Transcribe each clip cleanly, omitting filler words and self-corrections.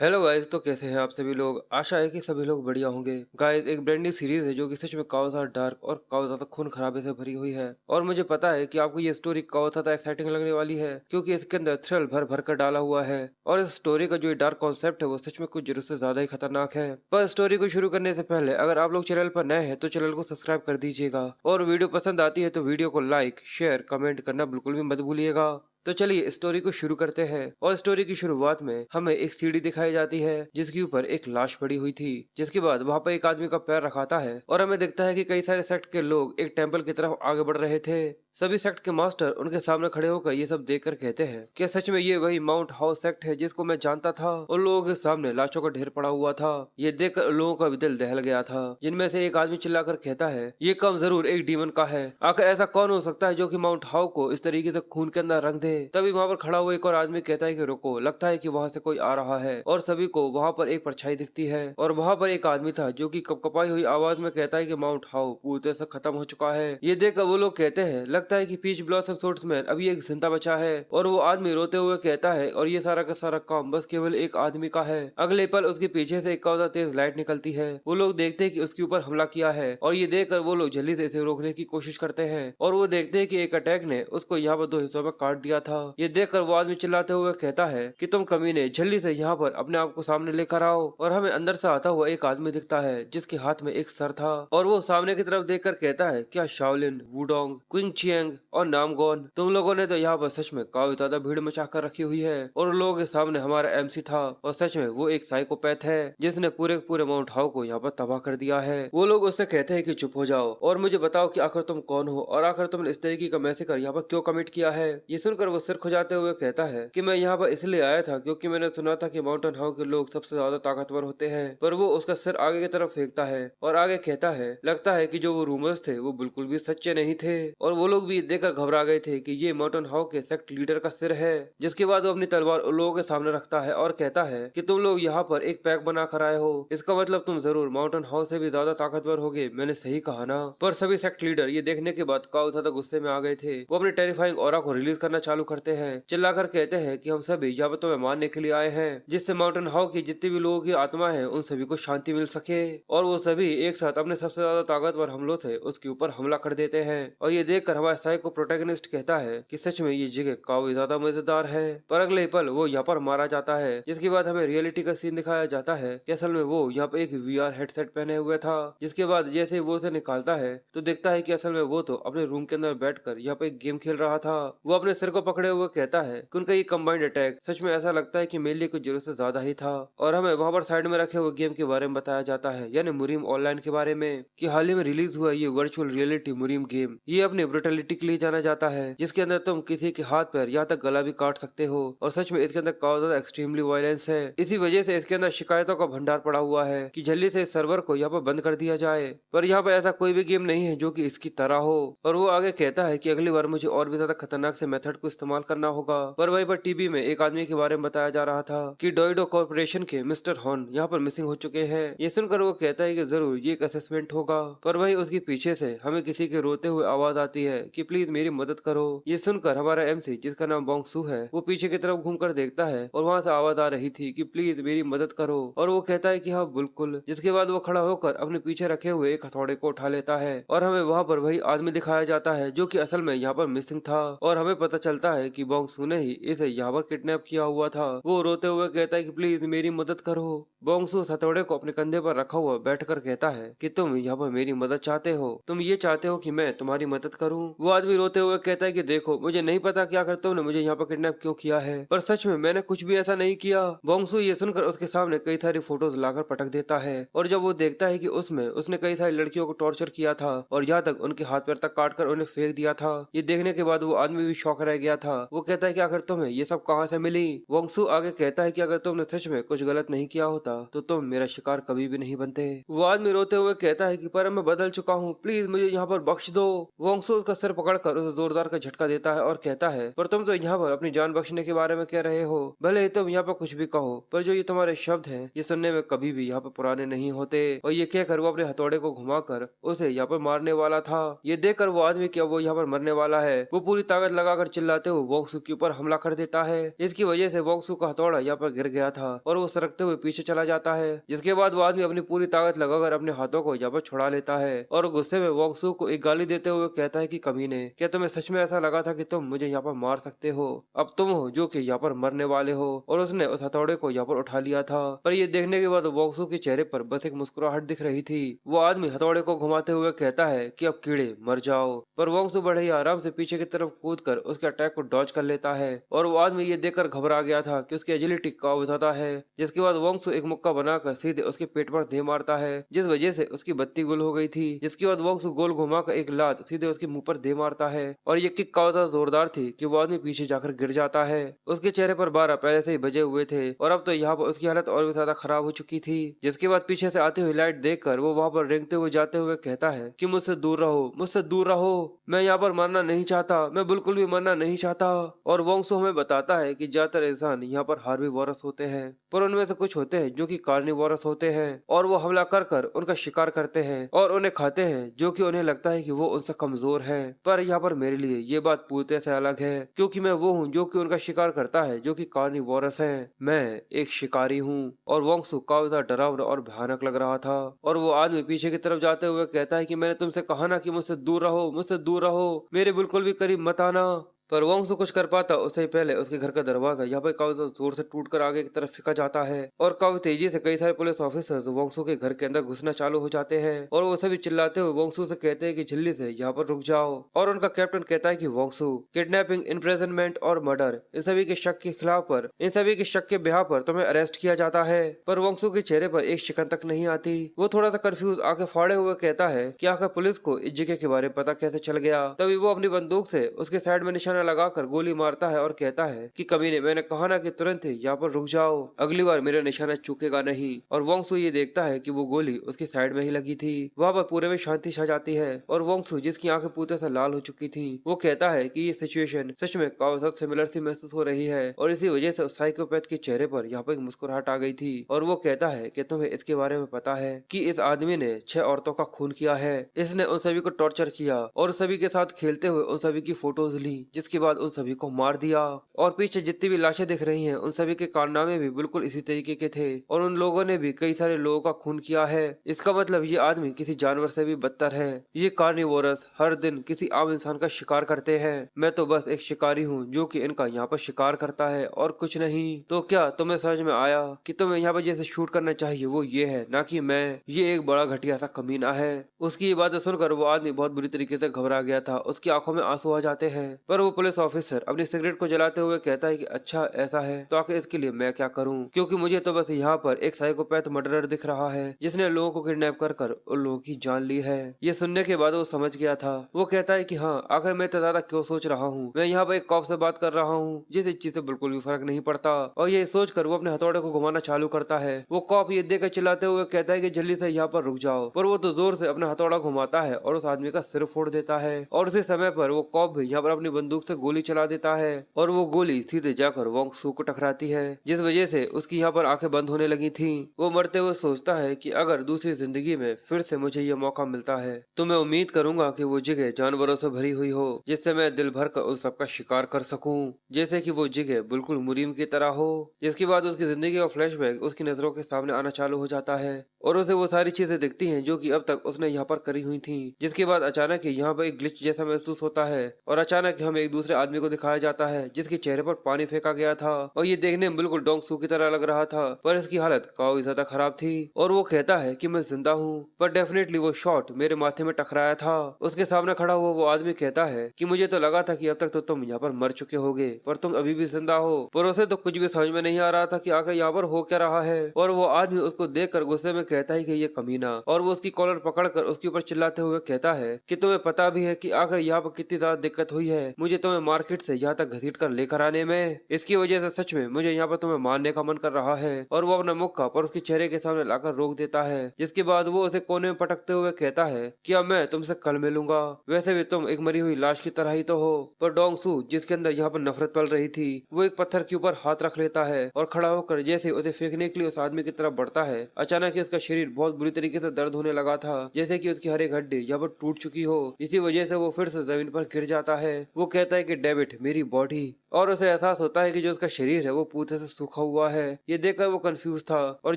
Hello guys, तो कैसे हैं आप सभी लोग। आशा है कि सभी लोग बढ़िया होंगे। गाइस, एक ब्रांड न्यू सीरीज है जो कि सच में काफी ज्यादा डार्क और काफी ज्यादा खून खराबे से भरी हुई है। और मुझे पता है कि आपको ये स्टोरी काफी ज्यादा एक्साइटिंग लगने वाली है, क्योंकि इसके अंदर थ्रिल भर भर कर डाला हुआ है। और इस स्टोरी का जो डार्क कॉन्सेप्ट है वो सच में कुछ जरूरत से ज्यादा ही खतरनाक है। पर स्टोरी को शुरू करने से पहले अगर आप लोग चैनल पर नए हैं तो चैनल को सब्सक्राइब कर दीजिएगा, और वीडियो पसंद आती है तो वीडियो को लाइक शेयर कमेंट करना बिल्कुल भी मत भूलिएगा। तो चलिए स्टोरी को शुरू करते हैं। और स्टोरी की शुरुआत में हमें एक सीढ़ी दिखाई जाती है जिसके ऊपर एक लाश पड़ी हुई थी। जिसके बाद वहां पर एक आदमी का पैर रखाता है और हमें दिखता है कि कई सारे सेक्ट के लोग एक टेंपल की तरफ आगे बढ़ रहे थे। सभी सेक्ट के मास्टर उनके सामने खड़े होकर ये सब देखकर कहते हैं कि सच में ये वही माउंट हाउस सेक्ट है जिसको मैं जानता था। उन लोगों के सामने लाशों का ढेर पड़ा हुआ था। ये देखकर लोगों का भी दिल दहल गया था, जिनमें से एक आदमी चिल्लाकर कहता है ये काम जरूर एक डीमन का है। आखिर ऐसा कौन हो सकता है जो कि माउंट हाउ को इस तरीके से खून के अंदर रंग दे। तभी वहाँ पर खड़ा हुआ एक और आदमी कहता है कि रुको, लगता है कि वहाँ से कोई आ रहा है। और सभी को वहाँ पर एक परछाई दिखती है और वहाँ पर एक आदमी था जो कि कपकपाई हुई आवाज में कहता है कि माउंट हाउ पूरी तरह से खत्म हो चुका है। ये देखकर वो लोग कहते हैं लगता है कि पीच ब्लॉसम स्वर्ड्समैन अभी एक जिंदा बचा है। और वो आदमी रोते हुए कहता है और ये सारा का सारा काम बस केवल एक आदमी का है। अगले पल उसके पीछे से एक ज्यादा तेज लाइट निकलती है। वो लोग देखते हैं कि उसके ऊपर हमला किया है, और ये देखकर वो लोग जल्दी से इसे रोकने की कोशिश करते हैं। और वो देखते हैं कि एक अटैक ने उसको यहाँ पर दो हिस्सों में काट दिया था। ये देखकर वो आदमी चिल्लाते हुए कहता है कि तुम कमीने, जल्दी से यहाँ पर अपने आप को सामने लेकर आओ। और हमें अंदर से आता हुआ एक आदमी दिखता है जिसके हाथ में एक सर था। और वो सामने की तरफ देखकर कहता है क्या शाओलिन, वुडोंग, क्विंग चियांग और नामगोन, तुम लोगों ने तो यहाँ पर सच में काफी ज्यादा भीड़ मचा कर रखी हुई है। और उन लोगों के सामने हमारा एमसी था, और सच में वो एक साइकोपैथ है जिसने पूरे पूरे माउंट हाउ को यहाँ पर तबाह कर दिया है। वो लोग उससे कहते हैं कि चुप हो जाओ और मुझे बताओ कि आखिर तुम कौन हो, और आखिर तुमने इस तरीके का मैसेकर यहाँ पर क्यों कमिट किया है। ये सुनकर वो सिर खुजाते हुए कहता है कि मैं यहाँ पर इसलिए आया था क्योंकि मैंने सुना था कि माउंटेन हाउ के लोग सबसे ज्यादा ताकतवर होते हैं। पर वो उसका सिर आगे की तरफ फेंकता है और आगे कहता है लगता है कि जो वो रूमर्स थे वो बिल्कुल भी सच्चे नहीं थे। और वो लोग भी देखकर घबरा गए थे कि ये माउंटेन हाउ के सेक्ट लीडर का सिर है। जिसके बाद वो अपनी तलवार उन लोगों के सामने रखता है और कहता है कि तुम लोग यहाँ पर एक पैक बना कर आए हो, इसका मतलब तुम जरूर माउंटेन हाउ से भी ज्यादा ताकतवर होगे। मैंने सही कहा ना। पर सभी सेक्ट लीडर ये देखने के बाद काफी ज्यादा गुस्से में आ गए थे। वो अपने टेरिफाइंग ऑरा को रिलीज करना चालू करते हैं, चिल्लाकर कहते हैं कि हम सभी यहाँ पर तुम्हें मारने के लिए आए हैं, जिससे माउंटेन हाउ की जितनी भी लोगों की आत्मा है उन सभी को शांति मिल सके। और वो सभी एक साथ अपने सबसे ज्यादा ताकतवर हमलों से उसके ऊपर हमला कर देते हैं। और ये देखकर हमारा साइको प्रोटैगनिस्ट कहता है कि सच में ये जगह काफी ज्यादा मजेदार है। पर अगले पल वो यहाँ पर मारा जाता है। जिसके बाद हमें रियलिटी का सीन दिखाया जाता है कि असल में वो यहाँ पे एक वीआर हेडसेट पहने हुए था। जिसके बाद जैसे वो उसे निकालता है तो देखता है कि असल में वो तो अपने रूम के अंदर बैठकर यहाँ पे एक गेम खेल रहा था। वो अपने सिर को पकड़े हुए कहता है कि उनका ये कंबाइंड अटैक सच में ऐसा लगता है कि मेरे लिए कुछ जरूरत से ज्यादा ही था। और हमें वहाँ पर साइड में रखे हुए गेम के बारे में बताया जाता है, यानी मुरीम ऑनलाइन के बारे में, कि हाल ही में रिलीज हुआ ये वर्चुअल रियलिटी मुरीम गेम। ये अपनी ब्रुटलिटी के लिए जाना जाता है, जिसके अंदर तुम किसी के हाथ पैर या तक गला भी काट सकते हो। और सच में इसके अंदर काफी ज्यादा एक्सट्रीमली वायलेंस है। इसी वजह से इसके अंदर शिकायतों का भंडार पड़ा हुआ है कि जल्दी से इस सर्वर को यहाँ पर बंद कर दिया जाए। पर यहाँ पर ऐसा कोई भी गेम नहीं है जो कि इसकी तरह हो। और वो आगे कहता है कि अगली बार मुझे और भी ज्यादा खतरनाक से मेथड को इस्तेमाल करना होगा। पर वहीं पर टीवी में एक आदमी के बारे में बताया जा रहा था कि डोइडो कॉर्पोरेशन के मिस्टर हॉर्न यहाँ पर मिसिंग हो चुके हैं। ये सुनकर वो कहता है कि जरूर ये एक असेसमेंट होगा। पर वहीं उसके पीछे से हमें किसी के रोते हुए आवाज आती है कि प्लीज मेरी मदद करो। ये सुनकर हमारा एमसी, जिसका नाम बोंगसू है, वो पीछे की तरफ घूमकर देखता है और वहाँ से आवाज आ रही थी कि प्लीज मेरी मदद करो। और वो कहता है कि हाँ बिल्कुल। जिसके बाद वो खड़ा होकर अपने पीछे रखे हुए एक हथौड़े को उठा लेता है और हमें वहाँ पर वही आदमी दिखाया जाता है जो कि असल में यहाँ पर मिसिंग था। और हमें पता चलता है कि बोंगसू ने ही इसे यहाँ पर किडनैप किया हुआ था। वो रोते हुए कहता है कि प्लीज मेरी मदद करो। बोंगसू हथौड़े को अपने कंधे पर रखा हुआ बैठकर कहता है कि तुम यहाँ पर मेरी मदद चाहते हो, तुम ये चाहते हो कि मैं तुम्हारी मदद करूं। वो आदमी रोते हुए कहता है कि देखो, मुझे नहीं पता क्या कर तुमने मुझे यहाँ पर किडनैप क्यों किया है, पर सच में मैंने कुछ भी ऐसा नहीं किया। बोंगसू ये सुनकर उसके सामने कई सारी फोटोज लाकर पटक देता है। और जब वो देखता है कि उसमें उसने कई सारी लड़कियों को टॉर्चर किया था और यहाँ तक उनके हाथ पैर तक काट कर उन्हें फेंक दिया था, ये देखने के बाद वो आदमी भी शौक रह गया था। वो कहता है कि आखिर तुम्हें ये सब कहाँ से मिली। बोंगसू आगे कहता है कि अगर तुमने सच में कुछ गलत नहीं किया होता तो तुम मेरा शिकार कभी भी नहीं बनते। वो आदमी रोते हुए कहता है कि पर मैं बदल चुका हूँ, प्लीज मुझे यहाँ पर बख्श दो। वोंगसू उसका सिर पकड़कर उसे जोरदार का झटका देता है और कहता है, पर तुम तो यहाँ पर अपनी जान बख्शने के बारे में कह रहे हो। भले ही तुम यहाँ पर कुछ भी कहो, पर जो ये तुम्हारे शब्द हैं ये सुनने में कभी भी यहाँ पर पुराने नहीं होते। और ये कहकर वो अपने हथौड़े को घुमाकर उसे यहाँ पर मारने वाला था। ये देखकर वो आदमी क्या वो यहाँ पर मरने वाला है, वो पूरी ताकत लगाकर चिल्लाते हुए वोंगसू के ऊपर हमला कर देता है। इसकी वजह से वोंगसू का हथौड़ा यहाँ पर गिर गया था और वो सरकते हुए पीछे चला जाता है। जिसके बाद वो आदमी अपनी पूरी ताकत लगाकर अपने हाथों को यहाँ पर छुड़ा लेता है और गुस्से में वोंगसू को एक गाली देते हुए कहता है कि कमीने, क्या तुम्हें सच में ऐसा लगा था कि तुम मुझे यहाँ पर मार सकते हो? अब तुम हो जो कि यहाँ पर मरने वाले हो। और उसने उस हथौड़े को यहाँ पर उठा लिया था, पर ये देखने के बाद वोंगसू के चेहरे पर बस एक मुस्कुराहट दिख रही थी। वो आदमी हथौड़े को घुमाते हुए कहता है कि अब कीड़े मर जाओ, पर वोंगसू बड़े ही आराम से पीछे की तरफ कूदकर उसके अटैक को डॉज कर लेता है। और वो आदमी ये देखकर घबरा गया था कि उसकी एजिलिटी काबू जाता है। जिसके बाद वोंगसू एक मुक्का बनाकर सीधे उसके पेट पर दे मारता है, जिस वजह से उसकी बत्ती गुल हो गई थी। जिसके बाद वोंगसू गोल घुमाकर एक लात सीधे उसके मुंह पर दे मारता है और ये किक काफी जोरदार थी कि वो आदमी पीछे जाकर गिर जाता है। उसके चेहरे पर 12 पहले से ही बजे हुए थे और अब तो यहाँ पर उसकी हालत और भी ज्यादा खराब हो चुकी थी। जिसके बाद पीछे से आती हुई लाइट देखकर वो वहाँ पर रेंगते हुए जाते हुए कहता है कि मुझसे दूर रहो, मुझसे दूर रहो, मैं यहाँ पर मरना नहीं चाहता, मैं बिल्कुल भी मरना नहीं चाहता। और वोंगसू हमें बताता है कि ज्यादातर इंसान यहाँ पर हार्बीवोरस होते हैं, पर उनमें से कुछ होते हैं जो कि कार्निवोरस होते हैं और वो हमला कर कर उनका शिकार करते हैं और उन्हें खाते हैं, जो कि उन्हें लगता है कि वो उनसे कमजोर है। पर यहाँ पर मेरे लिए ये बात पूरी से अलग है, क्योंकि मैं वो हूँ जो कि उनका शिकार करता है, जो कि कार्निवोरस है। मैं एक शिकारी हूँ। और वोंगसू काफी ज्यादा डरावना और भयानक लग रहा था। और वो आदमी पीछे की तरफ जाते हुए कहता है कि मैंने तुमसे कहा ना कि मुझसे दूर रहो, मुझसे दूर रहो, मेरे बिल्कुल भी करीब मत आना। पर वोंगसू कुछ कर पाता उससे ही पहले उसके घर का दरवाजा यहाँ पर काफी जोर से टूटकर आगे की तरफ फेंका जाता है और काफी तेजी से कई सारे पुलिस ऑफिसर्स वोंगसू के घर के अंदर घुसना चालू हो जाते हैं। और वो सभी चिल्लाते हुए वोंगसू से कहते हैं कि जल्दी से यहाँ पर रुक जाओ। और उनका कैप्टन कहता है कि वोंगसू, किडनैपिंग, इम्प्रिजनमेंट और मर्डर, इन सभी के शक के खिलाफ पर, इन सभी के शक के बिहाफ पर तुम्हें अरेस्ट किया जाता है। पर वोंगसू के चेहरे पर एक शिकन तक नहीं आती। वो थोड़ा सा कंफ्यूज आंखें फाड़े हुए कहता है कि आखिर पुलिस को इस जगह के बारे में पता कैसे चल गया। तभी वो अपनी बंदूक से उसके साइड में निशाना लगाकर गोली मारता है और कहता है कि कमीने, मैंने कहा ना कि तुरंत ही यहाँ पर रुक जाओ, अगली बार मेरा निशाना चूकेगा नहीं। और वोंगसू ये देखता है कि वो गोली उसकी साइड में ही लगी थी। वहाँ पर पूरे में शांति छा जाती है और वोंगसू, जिसकी आंखें पूते से लाल हो चुकी थी, वो कहता है कि ये सिचुएशन सच में काफी सिमिलर सी महसूस हो रही है और इसी वजह से उस साइकोपैथ के चेहरे पर यहाँ पर एक मुस्कुराहट आ गई थी। और वो कहता है कि तुम्हें इसके बारे में पता है कि इस आदमी ने 6 औरतों का खून किया है, इसने उन सभी को टॉर्चर किया और सभी के साथ खेलते हुए उन सभी की फोटोज ली, जिसके बाद उन सभी को मार दिया। और पीछे जितनी भी लाशें दिख रही हैं उन सभी के कारनामे भी बिल्कुल इसी तरीके के थे और उन लोगों ने भी कई सारे लोगों का खून किया है। इसका मतलब ये आदमी किसी जानवर से भी बदतर है। ये कार्निवोरस हर दिन किसी आम इंसान का शिकार करते हैं। मैं तो बस एक शिकारी हूँ जो कि इनका यहाँ पर शिकार करता है और कुछ नहीं। तो क्या तुम्हें समझ में आया कि तुम्हें यहाँ पर जैसे शूट करना चाहिए वो ये है, ना कि मैं। ये एक बड़ा घटिया सा कमीना है। उसकी ये बातें सुनकर वो आदमी बहुत बुरी तरीके से घबरा गया था। उसकी आंखों में आंसू आ जाते हैं। पर वो पुलिस ऑफिसर अपनी सिगरेट को जलाते हुए कहता है कि अच्छा ऐसा है तो आखिर इसके लिए मैं क्या करूं, क्योंकि मुझे तो बस यहाँ पर एक साइकोपैथ मर्डरर दिख रहा है जिसने लोगों को किडनैप कर कर उन लोगों की जान ली है। ये सुनने के बाद वो समझ गया था। वो कहता है कि हाँ, आखिर मैं तो ज्यादा क्यों सोच रहा हूँ, मैं यहाँ पर एक कॉप से बात कर रहा हूँ जिस चीज से बिल्कुल भी फर्क नहीं पड़ता। और ये सोच कर वो अपने हथौड़े को घुमाना चालू करता है। वो कॉप ये देखकर चिल्लाते हुए कहता है कि जल्दी से यहाँ पर रुक जाओ, पर वो तो जोर से अपना हथौड़ा घुमाता है और उस आदमी का सिर फोड़ देता है। और उसी समय पर वो कॉप भी यहाँ पर अपनी बंदूक से गोली चला देता है और वो गोली सीधे जाकर वोंगसू को टकराती है, जिस वजह से उसकी यहाँ पर आंखें बंद होने लगी थी। वो मरते हुए सोचता है कि अगर दूसरी जिंदगी में फिर से मुझे ये मौका मिलता है तो मैं उम्मीद करूंगा कि वो जगह जानवरों से भरी हुई हो, जिससे मैं दिल भर कर उन सबका शिकार कर सकूं, जैसे कि वो जगह बिल्कुल मुरीम की तरह हो। जिसके बाद उसकी जिंदगी का फ्लैशबैक उसकी नजरों के सामने आना चालू हो जाता है और उसे वो सारी चीजें दिखती हैं जो कि अब तक उसने यहाँ पर करी हुई थी। जिसके बाद अचानक ही यहाँ पर एक ग्लिच जैसा महसूस होता है और अचानक हमें एक दूसरे आदमी को दिखाया जाता है जिसके चेहरे पर पानी फेंका गया था और ये देखने में बिल्कुल डोंगसू की तरह लग रहा था, पर इसकी हालत काफी ज्यादा खराब थी। और वो कहता है कि मैं जिंदा हूँ, पर डेफिनेटली वो शॉट मेरे माथे में टकराया था। उसके सामने खड़ा हुआ वो आदमी कहता है कि मुझे तो लगा था कि अब तक तो तुम यहाँ पर मर चुके होगे, पर तुम अभी भी जिंदा हो। पर उसे तो कुछ भी समझ में नहीं आ रहा था कि आखिर यहाँ पर हो क्या रहा है। और वो आदमी उसको देखकर गुस्से में कहता है कि ये कमीना, और वो उसकी कॉलर पकड़कर उसके ऊपर चिल्लाते हुए कहता है कि तुम्हें पता भी है कि आखिर यहाँ पर कितनी ज्यादा दिक्कत हुई है, मुझे तुम्हें मार्केट से यहाँ तक घसीट कर लेकर आने में। इसकी वजह से सच में मुझे यहाँ पर तुम्हें मारने का मन कर रहा है। और वो अपना मुक्का पर उसके चेहरे के सामने लाकर रोक देता है, जिसके बाद वो उसे कोने में पटकते हुए कहता है कि अब मैं तुमसे कल मिलूंगा, वैसे भी तुम एक मरी हुई लाश की तरह ही तो हो। पर डोंग सू, जिसके अंदर यहाँ पर नफरत पल रही थी, वो एक पत्थर के ऊपर हाथ रख लेता है और खड़ा होकर जैसे उसे फेंकने के लिए उस आदमी की तरफ बढ़ता है, अचानक ही उसका शरीर बहुत बुरी तरीके से दर्द होने लगा था, जैसे कि उसकी हर एक हड्डी यहाँ पर टूट चुकी हो। इसी वजह से वो फिर से जमीन पर गिर जाता है। वो कहता है कि डेविड, मेरी बॉडी। और उसे एहसास होता है कि जो उसका शरीर है वो पूरे से सूखा हुआ है। ये देखकर वो कंफ्यूज था, और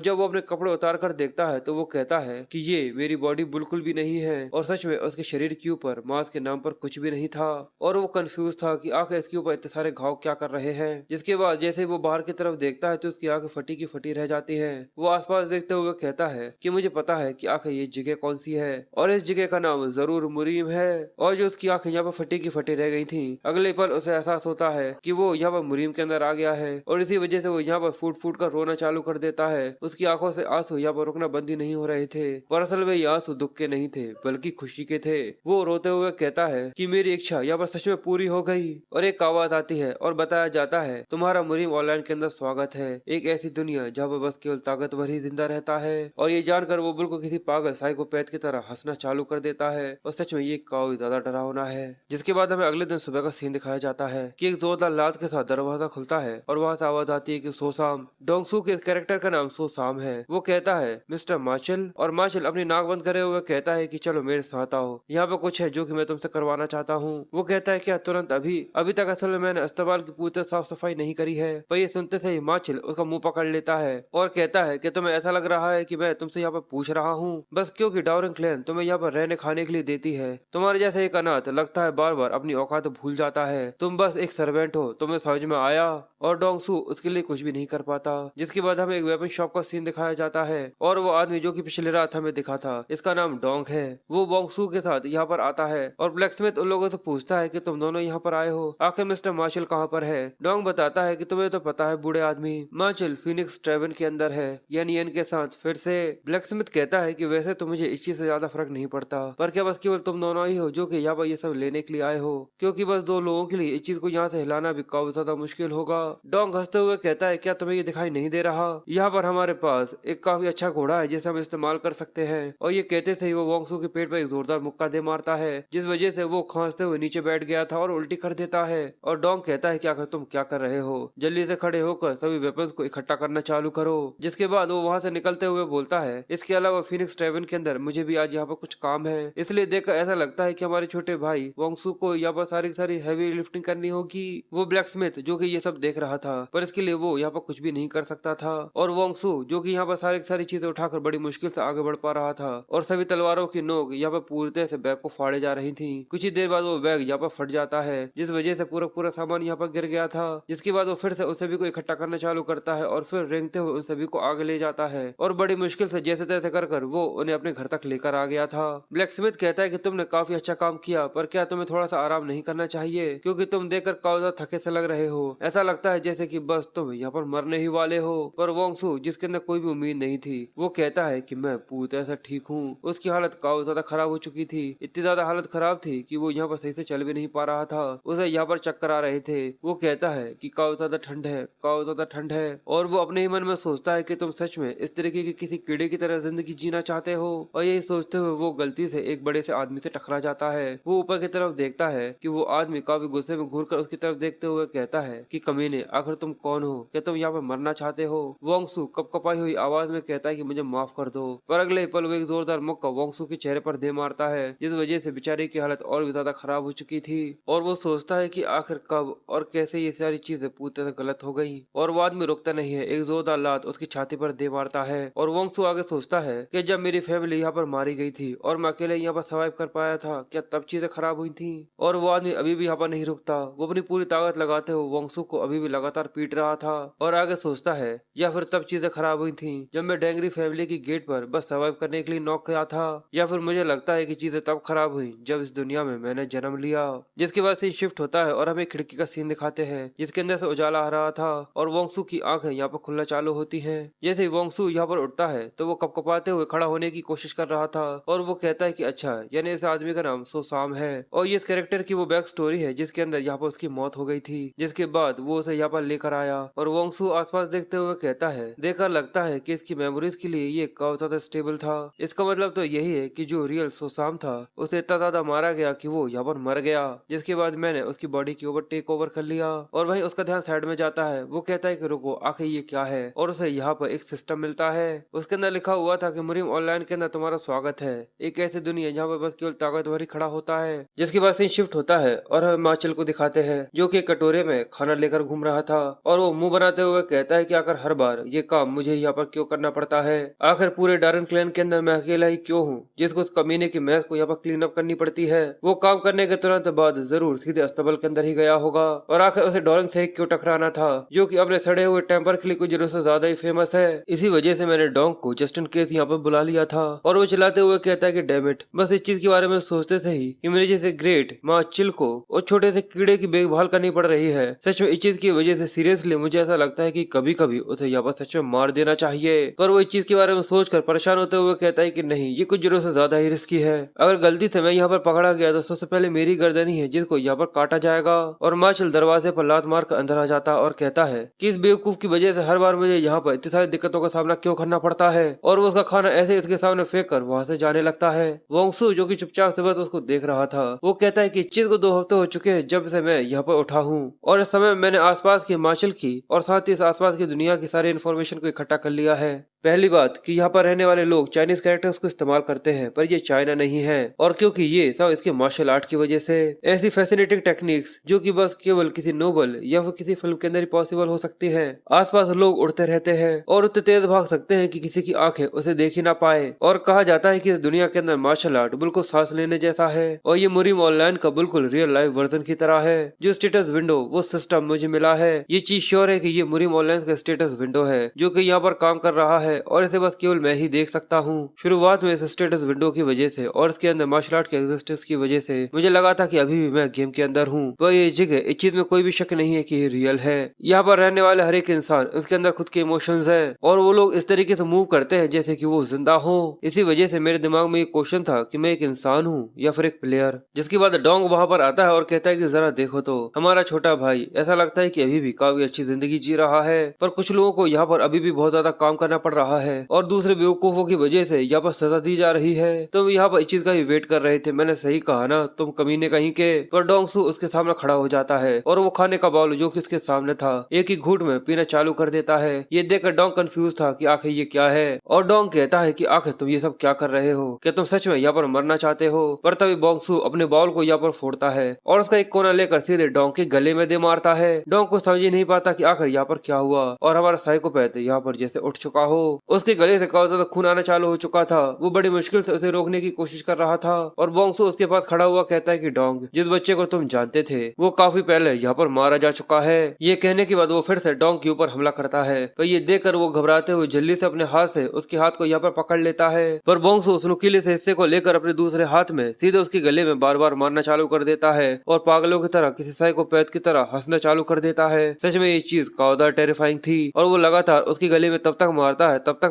जब वो अपने कपड़े उतार कर देखता है तो वो कहता है कि ये मेरी बॉडी बिल्कुल भी नहीं है। और सच में उसके शरीर के ऊपर मांस के नाम पर कुछ भी नहीं था। और वो कंफ्यूज था कि आखिर इसके ऊपर इतने सारे घाव क्या कर रहे हैं। जिसके बाद जैसे वो बाहर की तरफ देखता है तो उसकी आंखें फटी की फटी रह जाती है। वो आसपास देखते हुए कहता है कि मुझे पता है कि आखिर ये जगह कौन सी है, और इस जगह का नाम जरूर मुरीम है। और जो उसकी आंखें यहाँ पर फटी की फटी रह गई थी, अगले पल उसे एहसास होता है कि वो यहाँ पर मुरीम के अंदर आ गया है। और इसी वजह से वो यहाँ पर फूट फूट कर रोना चालू कर देता है। उसकी आंखों से आंसू यहाँ पर रुकना बंद ही नहीं हो रहे थे, पर असल में ये आंसू दुख के नहीं थे बल्कि खुशी के थे। वो रोते हुए कहता है कि मेरी इच्छा यहाँ पर सच में पूरी हो गई। और एक आवाज आती है और बताया जाता है, तुम्हारा मुरीम ऑनलाइन के अंदर स्वागत है, एक ऐसी दुनिया जहाँ पर बस केवल ताकतवर ही जिंदा रहता है। और ये जानकर वो बिल्कुल किसी पागल साइकोपैथ की तरह हंसना चालू कर देता है। और सच में ये काफी ज्यादा डरावना है। जिसके बाद हमें अगले दिन सुबह का सीन दिखाया जाता है कि एक जोरदार लात के साथ दरवाजा खुलता है और वहाँ से आवाज आती है कि सोसाम। डोंगसू के इस कैरेक्टर का नाम सोसाम है। वो कहता है मिस्टर मार्शल, और मार्शल अपनी नाक बंद करे हुए कहता है कि चलो मेरे साथ आओ, यहाँ पे कुछ है जो कि मैं तुमसे करवाना चाहता हूँ। वो कहता है क्या तुरंत? अभी तक असल में मैंने अस्पताल की पूरी साफ सफाई नहीं करी है। पर ये सुनते से ही मार्शल उसका मुंह पकड़ लेता है और कहता है कि तुम्हें ऐसा लग रहा है कि मैं तुमसे यहाँ पर पूछ रहा हूँ बस क्योंकि डाउरिंग क्लैन तुम्हें यहाँ पर रहने खाने के लिए देती है। तुम्हारे जैसे एक अनाथ लगता है बार बार अपनी औकात भूल जाता है। तुम बस एक सर्वेंट हो, तुम्हें समझ में आया? और डोंगसू उसके लिए कुछ भी नहीं कर पाता। जिसके बाद हमें एक वेपन शॉप का सीन दिखाया जाता है और वो आदमी जो कि पिछले रात हमें दिखा था, इसका नाम डोंग है, वो बोंगसू के साथ यहाँ पर आता है और ब्लैक स्मिथ उन लोगों से पूछता है कि तुम दोनों यहाँ पर आए हो, आखिर मिस्टर मार्शल कहाँ पर है? डोंग बताता है कि तुम्हें तो पता है बूढ़े आदमी, मार्शल फिनिक्स ट्रेवन के अंदर है, यानी एन के साथ फिर से। ब्लैक स्मिथ कहता है कि वैसे तो मुझे इस चीज से ज्यादा फर्क नहीं पड़ता, पर क्या बस केवल तुम दोनों ही हो जो कि यहाँ पर ये सब लेने के लिए आए हो? क्योंकि बस दो लोगों के लिए इस चीज को यहाँ से हिलाना भी काफी ज्यादा मुश्किल होगा। डोंग हंसते हुए कहता है क्या तुम्हें ये दिखाई नहीं दे रहा? यहाँ पर हमारे पास एक काफी अच्छा घोड़ा है जिसे हम इस्तेमाल कर सकते हैं। और ये कहते थे वो वोंगसू के पेट पर एक जोरदार मुक्का दे मारता है, जिस वजह से वो खांसते हुए नीचे बैठ गया था और उल्टी कर देता है। और डोंग कहता है क्या कर तुम क्या कर रहे हो, जल्दी से खड़े होकर सभी वेपन्स को इकट्ठा करना चालू करो। जिसके बाद वो वहाँ से निकलते हुए बोलता है इसके अलावा फिनिक्स ट्रेवन के अंदर मुझे भी आज यहाँ पर कुछ काम है, इसलिए देखकर ऐसा लगता है कि हमारे छोटे भाई वोंगसू को यहाँ पर सारी सारी हैवी लिफ्टिंग करनी होगी। वो ब्लैक स्मिथ जो कि ये सब देख रहा था, पर इसके लिए वो यहाँ पर कुछ भी नहीं कर सकता था। और वोंगसू जो कि यहाँ पर सारी चीजें उठाकर बड़ी मुश्किल से आगे बढ़ पा रहा था, और सभी तलवारों की नोक यहाँ पर पूरी तरह से बैग को फाड़े जा रही थी। कुछ ही देर बाद वो बैग यहाँ पर फट जाता है, जिस वजह से पूरा सामान यहाँ पर गिर गया था। जिसके बाद वो फिर से उन सभी को इकट्ठा करना चालू करता है और फिर रेंगते हुए उन सभी को आगे ले जाता है, और बड़ी मुश्किल से जैसे तैसे कर वो उन्हें अपने घर तक लेकर आ गया था। ब्लैक स्मिथ कहता है कि तुमने काफी अच्छा काम किया, पर क्या तुम्हें थोड़ा सा आराम नहीं करना चाहिए? क्योंकि तुम देखकर काफी ज्यादा थके से लग रहे हो, ऐसा लगता है जैसे कि बस तुम यहाँ पर मरने ही वाले हो। पर वोंगसू जिसके अंदर कोई भी उम्मीद नहीं थी, वो कहता है कि मैं पूरी तरह से ठीक हूँ। उसकी हालत काफी ज्यादा खराब हो चुकी थी, इतनी ज्यादा हालत खराब थी कि वो यहाँ पर सही से चल भी नहीं पा रहा था, उसे यहाँ पर चक्कर आ रहे थे। वो कहता है कि काफी ज्यादा ठंड है, काफी ज्यादा ठंड है। और वो अपने ही मन में सोचता है कि तुम सच में इस तरीके की किसी कीड़े की तरह जिंदगी जीना चाहते हो? और यही सोचते हुए वो गलती से एक बड़े से आदमी से टकरा जाता है। वो ऊपर की तरफ देखता है कि वो आदमी काफी गुस्से में घूरकर उसकी तरफ देखते हुए कहता है कि कमीने, आखिर तुम कौन हो? क्या तुम यहाँ पर मरना चाहते हो? वोंगसू कपकपाई हुई आवाज में कहता है कि मुझे माफ कर दो। पर अगले ही पल वो एक जोरदार मुक्का वोंगसू के चेहरे पर दे मारता है, जिस वजह से बेचारे की हालत और भी ज्यादा खराब हो चुकी थी। और वो सोचता है कि आखिर कब और कैसे ये सारी चीजें पूरी तरह गलत हो गई। और वो आदमी रुकता नहीं है, एक जोरदार लात उसकी छाती पर दे मारता है। और वोंगसू आगे सोचता है कि जब मेरी फैमिली यहाँ पर मारी गई थी और मैं अकेले यहाँ पर सर्वाइव कर पाया था, क्या तब चीजें खराब हुई थी? और वो आदमी अभी भी यहाँ पर नहीं रुकता, वो अपनी पूरी ताकत ताकत लगाते हुए वोंगसू को अभी भी लगातार पीट रहा था और आगे सोचता है या फिर तब चीजें खराब हुई थी जब मैं डेंगरी फैमिली की गेट पर बस सर्वाइव करने के लिए नॉक किया था, या फिर मुझे लगता है कि चीजें तब खराब हुई जब इस दुनिया में मैंने जन्म लिया। जिसके बाद सीन शिफ्ट होता है और हमें खिड़की का सीन दिखाते हैं जिसके अंदर से उजाला आ रहा था और वोंगसू की आंखें यहाँ पर खुलना चालू होती हैं। जैसे ही वोंगसू यहाँ पर उठता है तो वो कपकपाते हुए खड़ा होने की कोशिश कर रहा था और वो कहता है कि अच्छा, यानी इस आदमी का नाम सोसाम है और ये इस कैरेक्टर की वो बैक स्टोरी है जिसके अंदर यहाँ पर उसकी मौत हो गई थी, जिसके बाद वो उसे यहाँ पर लेकर आया। और वोंगसू आसपास देखते हुए कहता है देखकर लगता है कि इसकी मेमोरीज के लिए ये काफी ज्यादा स्टेबल था। इसका मतलब तो यही है कि जो रियल सोसाम था उसे इतना ज्यादा मारा गया कि वो यहाँ पर मर गया। जिसके बाद मैंने उसकी बॉडी के ऊपर टेक ओवर कर लिया और वहीं उसका ध्यान साइड में जाता है। वो कहता है कि रुको, आखिर ये क्या है, और उसे यहाँ पर एक सिस्टम मिलता है। उसके अंदर लिखा हुआ था कि मुरीम ऑनलाइन के अंदर तुम्हारा स्वागत है, एक ऐसी दुनिया जहाँ पर बस केवल ताकतवर ही खड़ा होता है। जिसके बाद सीन शिफ्ट होता है और हम हिमाचल को दिखाते हैं जो कि कटोरे में खाना लेकर घूम रहा था और वो मुंह बनाते हुए कहता है कि आखिर हर बार ये काम मुझे यहाँ पर क्यों करना पड़ता है, आखिर पूरे डार्न क्लैन के अंदर मैं अकेला ही क्यों हूँ जिसको उस कमीने की मैस को यहाँ पर क्लीन अप करनी पड़ती है। वो काम करने के तुरंत बाद जरूर सीधे अस्तबल के अंदर ही गया होगा और आखिर उसे डॉलन से क्यों टकराना था जो कि अपने सड़े हुए टेम्पर के लिए कुछ दिनों से ज्यादा ही फेमस है। इसी वजह से मैंने डोंग को जस्ट इन केस यहाँ पर बुला लिया था और वो चिल्लाते हुए कहता है कि डैमिट, बस इस चीज के बारे में सोचते थे ही कि मेरे जैसे ग्रेट माँ चिल को और छोटे से कीड़े की देखभाल करनी पड़ रही है। सच में इस चीज की वजह से सीरियसली मुझे ऐसा लगता है कि कभी कभी उसे यहाँ पर सच में मार देना चाहिए, पर वो इस चीज के बारे में सोचकर परेशान होते हुए कहता है कि नहीं, ये कुछ जरूर से ज्यादा ही रिस्की है। अगर गलती से मैं यहाँ पर पकड़ा गया तो सबसे पहले मेरी गर्दन ही है जिसको यहाँ पर काटा जाएगा। और मार्शल दरवाजे पर लात मार कर अंदर आ जाता और कहता है कि इस बेवकूफ की वजह से हर बार मुझे यहाँ पर इतनी सारी दिक्कतों का सामना क्यों करना पड़ता है, और वो उसका खाना ऐसे ही उसके सामने फेंक कर वहाँ से जाने लगता है। वोंगसू जो कि चुपचाप से बस उसको देख रहा था वो कहता है कि इस चीज को 2 हफ्ते हो चुके हैं जब से मैं यहाँ पर उठा हूँ और इस समय मैंने आसपास की हिमाचल की और साथ ही इस आसपास की दुनिया की सारी इन्फॉर्मेशन को इकट्ठा कर लिया है। पहली बात कि यहाँ पर रहने वाले लोग चाइनीज कैरेक्टर्स को इस्तेमाल करते हैं पर ये चाइना नहीं है, और क्योंकि ये सब इसके मार्शल आर्ट की वजह से ऐसी फैसिनेटिंग टेक्निक्स जो कि बस केवल किसी नोबल या फिर किसी फिल्म के अंदर ही पॉसिबल हो सकती है। आसपास लोग उड़ते रहते हैं और उतने तेज भाग सकते हैं कि किसी की आंखें उसे देख ही ना पाए, और कहा जाता है कि इस दुनिया के अंदर मार्शल आर्ट बिल्कुल सांस लेने जैसा है और ये मुरीम ऑनलाइन का बिल्कुल रियल लाइफ वर्जन की तरह है। जो स्टेटस विंडो वो सिस्टम मुझे मिला है, ये चीज श्योर है कि ये मुरीम ऑनलाइन का स्टेटस विंडो है जो कि यहाँ पर काम कर रहा है और इसे बस केवल मैं ही देख सकता हूँ। शुरुआत में इस स्टेटस विंडो की वजह से और इसके अंदर मार्शल आर्ट के एग्जिस्टेंस की वजह से मुझे लगा था कि अभी भी मैं गेम के अंदर हूँ, पर ये जगह इस चीज में कोई भी शक नहीं है कि ये रियल है। यहाँ पर रहने वाले हर एक इंसान उसके अंदर खुद के इमोशंस है और वो लोग इस तरीके से मूव करते हैं जैसे कि वो जिंदा हो। इसी वजह से मेरे दिमाग में ये क्वेश्चन था कि मैं एक इंसान हूँ या फिर एक प्लेयर। जिसके बाद डोंग वहाँ पर आता है और कहता है कि जरा देखो तो हमारा छोटा भाई ऐसा लगता है कि अभी भी काफी अच्छी जिंदगी जी रहा है, पर कुछ लोगों को यहाँ पर अभी भी बहुत ज्यादा काम करना पड़ रहा है और दूसरे बेवकूफों की वजह से यहाँ पर सजा दी जा रही है। तो यहाँ पर इस चीज का ही वेट कर रहे थे, मैंने सही कहा ना, तुम कमीने कहीं के। पर डोंगसू उसके सामने खड़ा हो जाता है और वो खाने का बाउल जो कि उसके सामने था एक ही घूंट में पीना चालू कर देता है। ये देखकर डोंग कंफ्यूज था कि आखिर ये क्या है, और डोंग कहता है कि आखिर तुम ये सब क्या कर रहे हो, क्या तुम सच में यहाँ पर मरना चाहते हो। पर तभी बोंगसू अपने बाउल को यहाँ पर फोड़ता है और उसका एक कोना लेकर सीधे डोंग के गले में दे मारता है। डोंग को समझ ही नहीं पाता कि आखिर यहाँ पर क्या हुआ और हमारा साइकोपैथ यहाँ पर जैसे उठ चुका हो। उसके गले से काफी ज्यादा खून आना चालू हो चुका था। वो बड़ी मुश्किल से उसे रोकने की कोशिश कर रहा था और बोंगसू उसके पास खड़ा हुआ कहता है कि डोंग, जिस बच्चे को तुम जानते थे वो काफी पहले यहाँ पर मारा जा चुका है। ये कहने के बाद वो फिर से डोंग के ऊपर हमला करता है, पर ये देखकर वो घबराते हुए जल्दी से अपने हाथ से उसके हाथ को यहाँ पर पकड़ लेता है। पर बोंगसू उस नुकीले से हिस्से को लेकर अपने दूसरे हाथ में सीधे उसके गले में बार बार मारना चालू कर देता है और पागलों की तरह किसी साइकोपैथ की तरह हंसना चालू कर देता है। सच में ये चीज काफी टेरिफाइंग थी और वो लगातार उसके गले में तब तक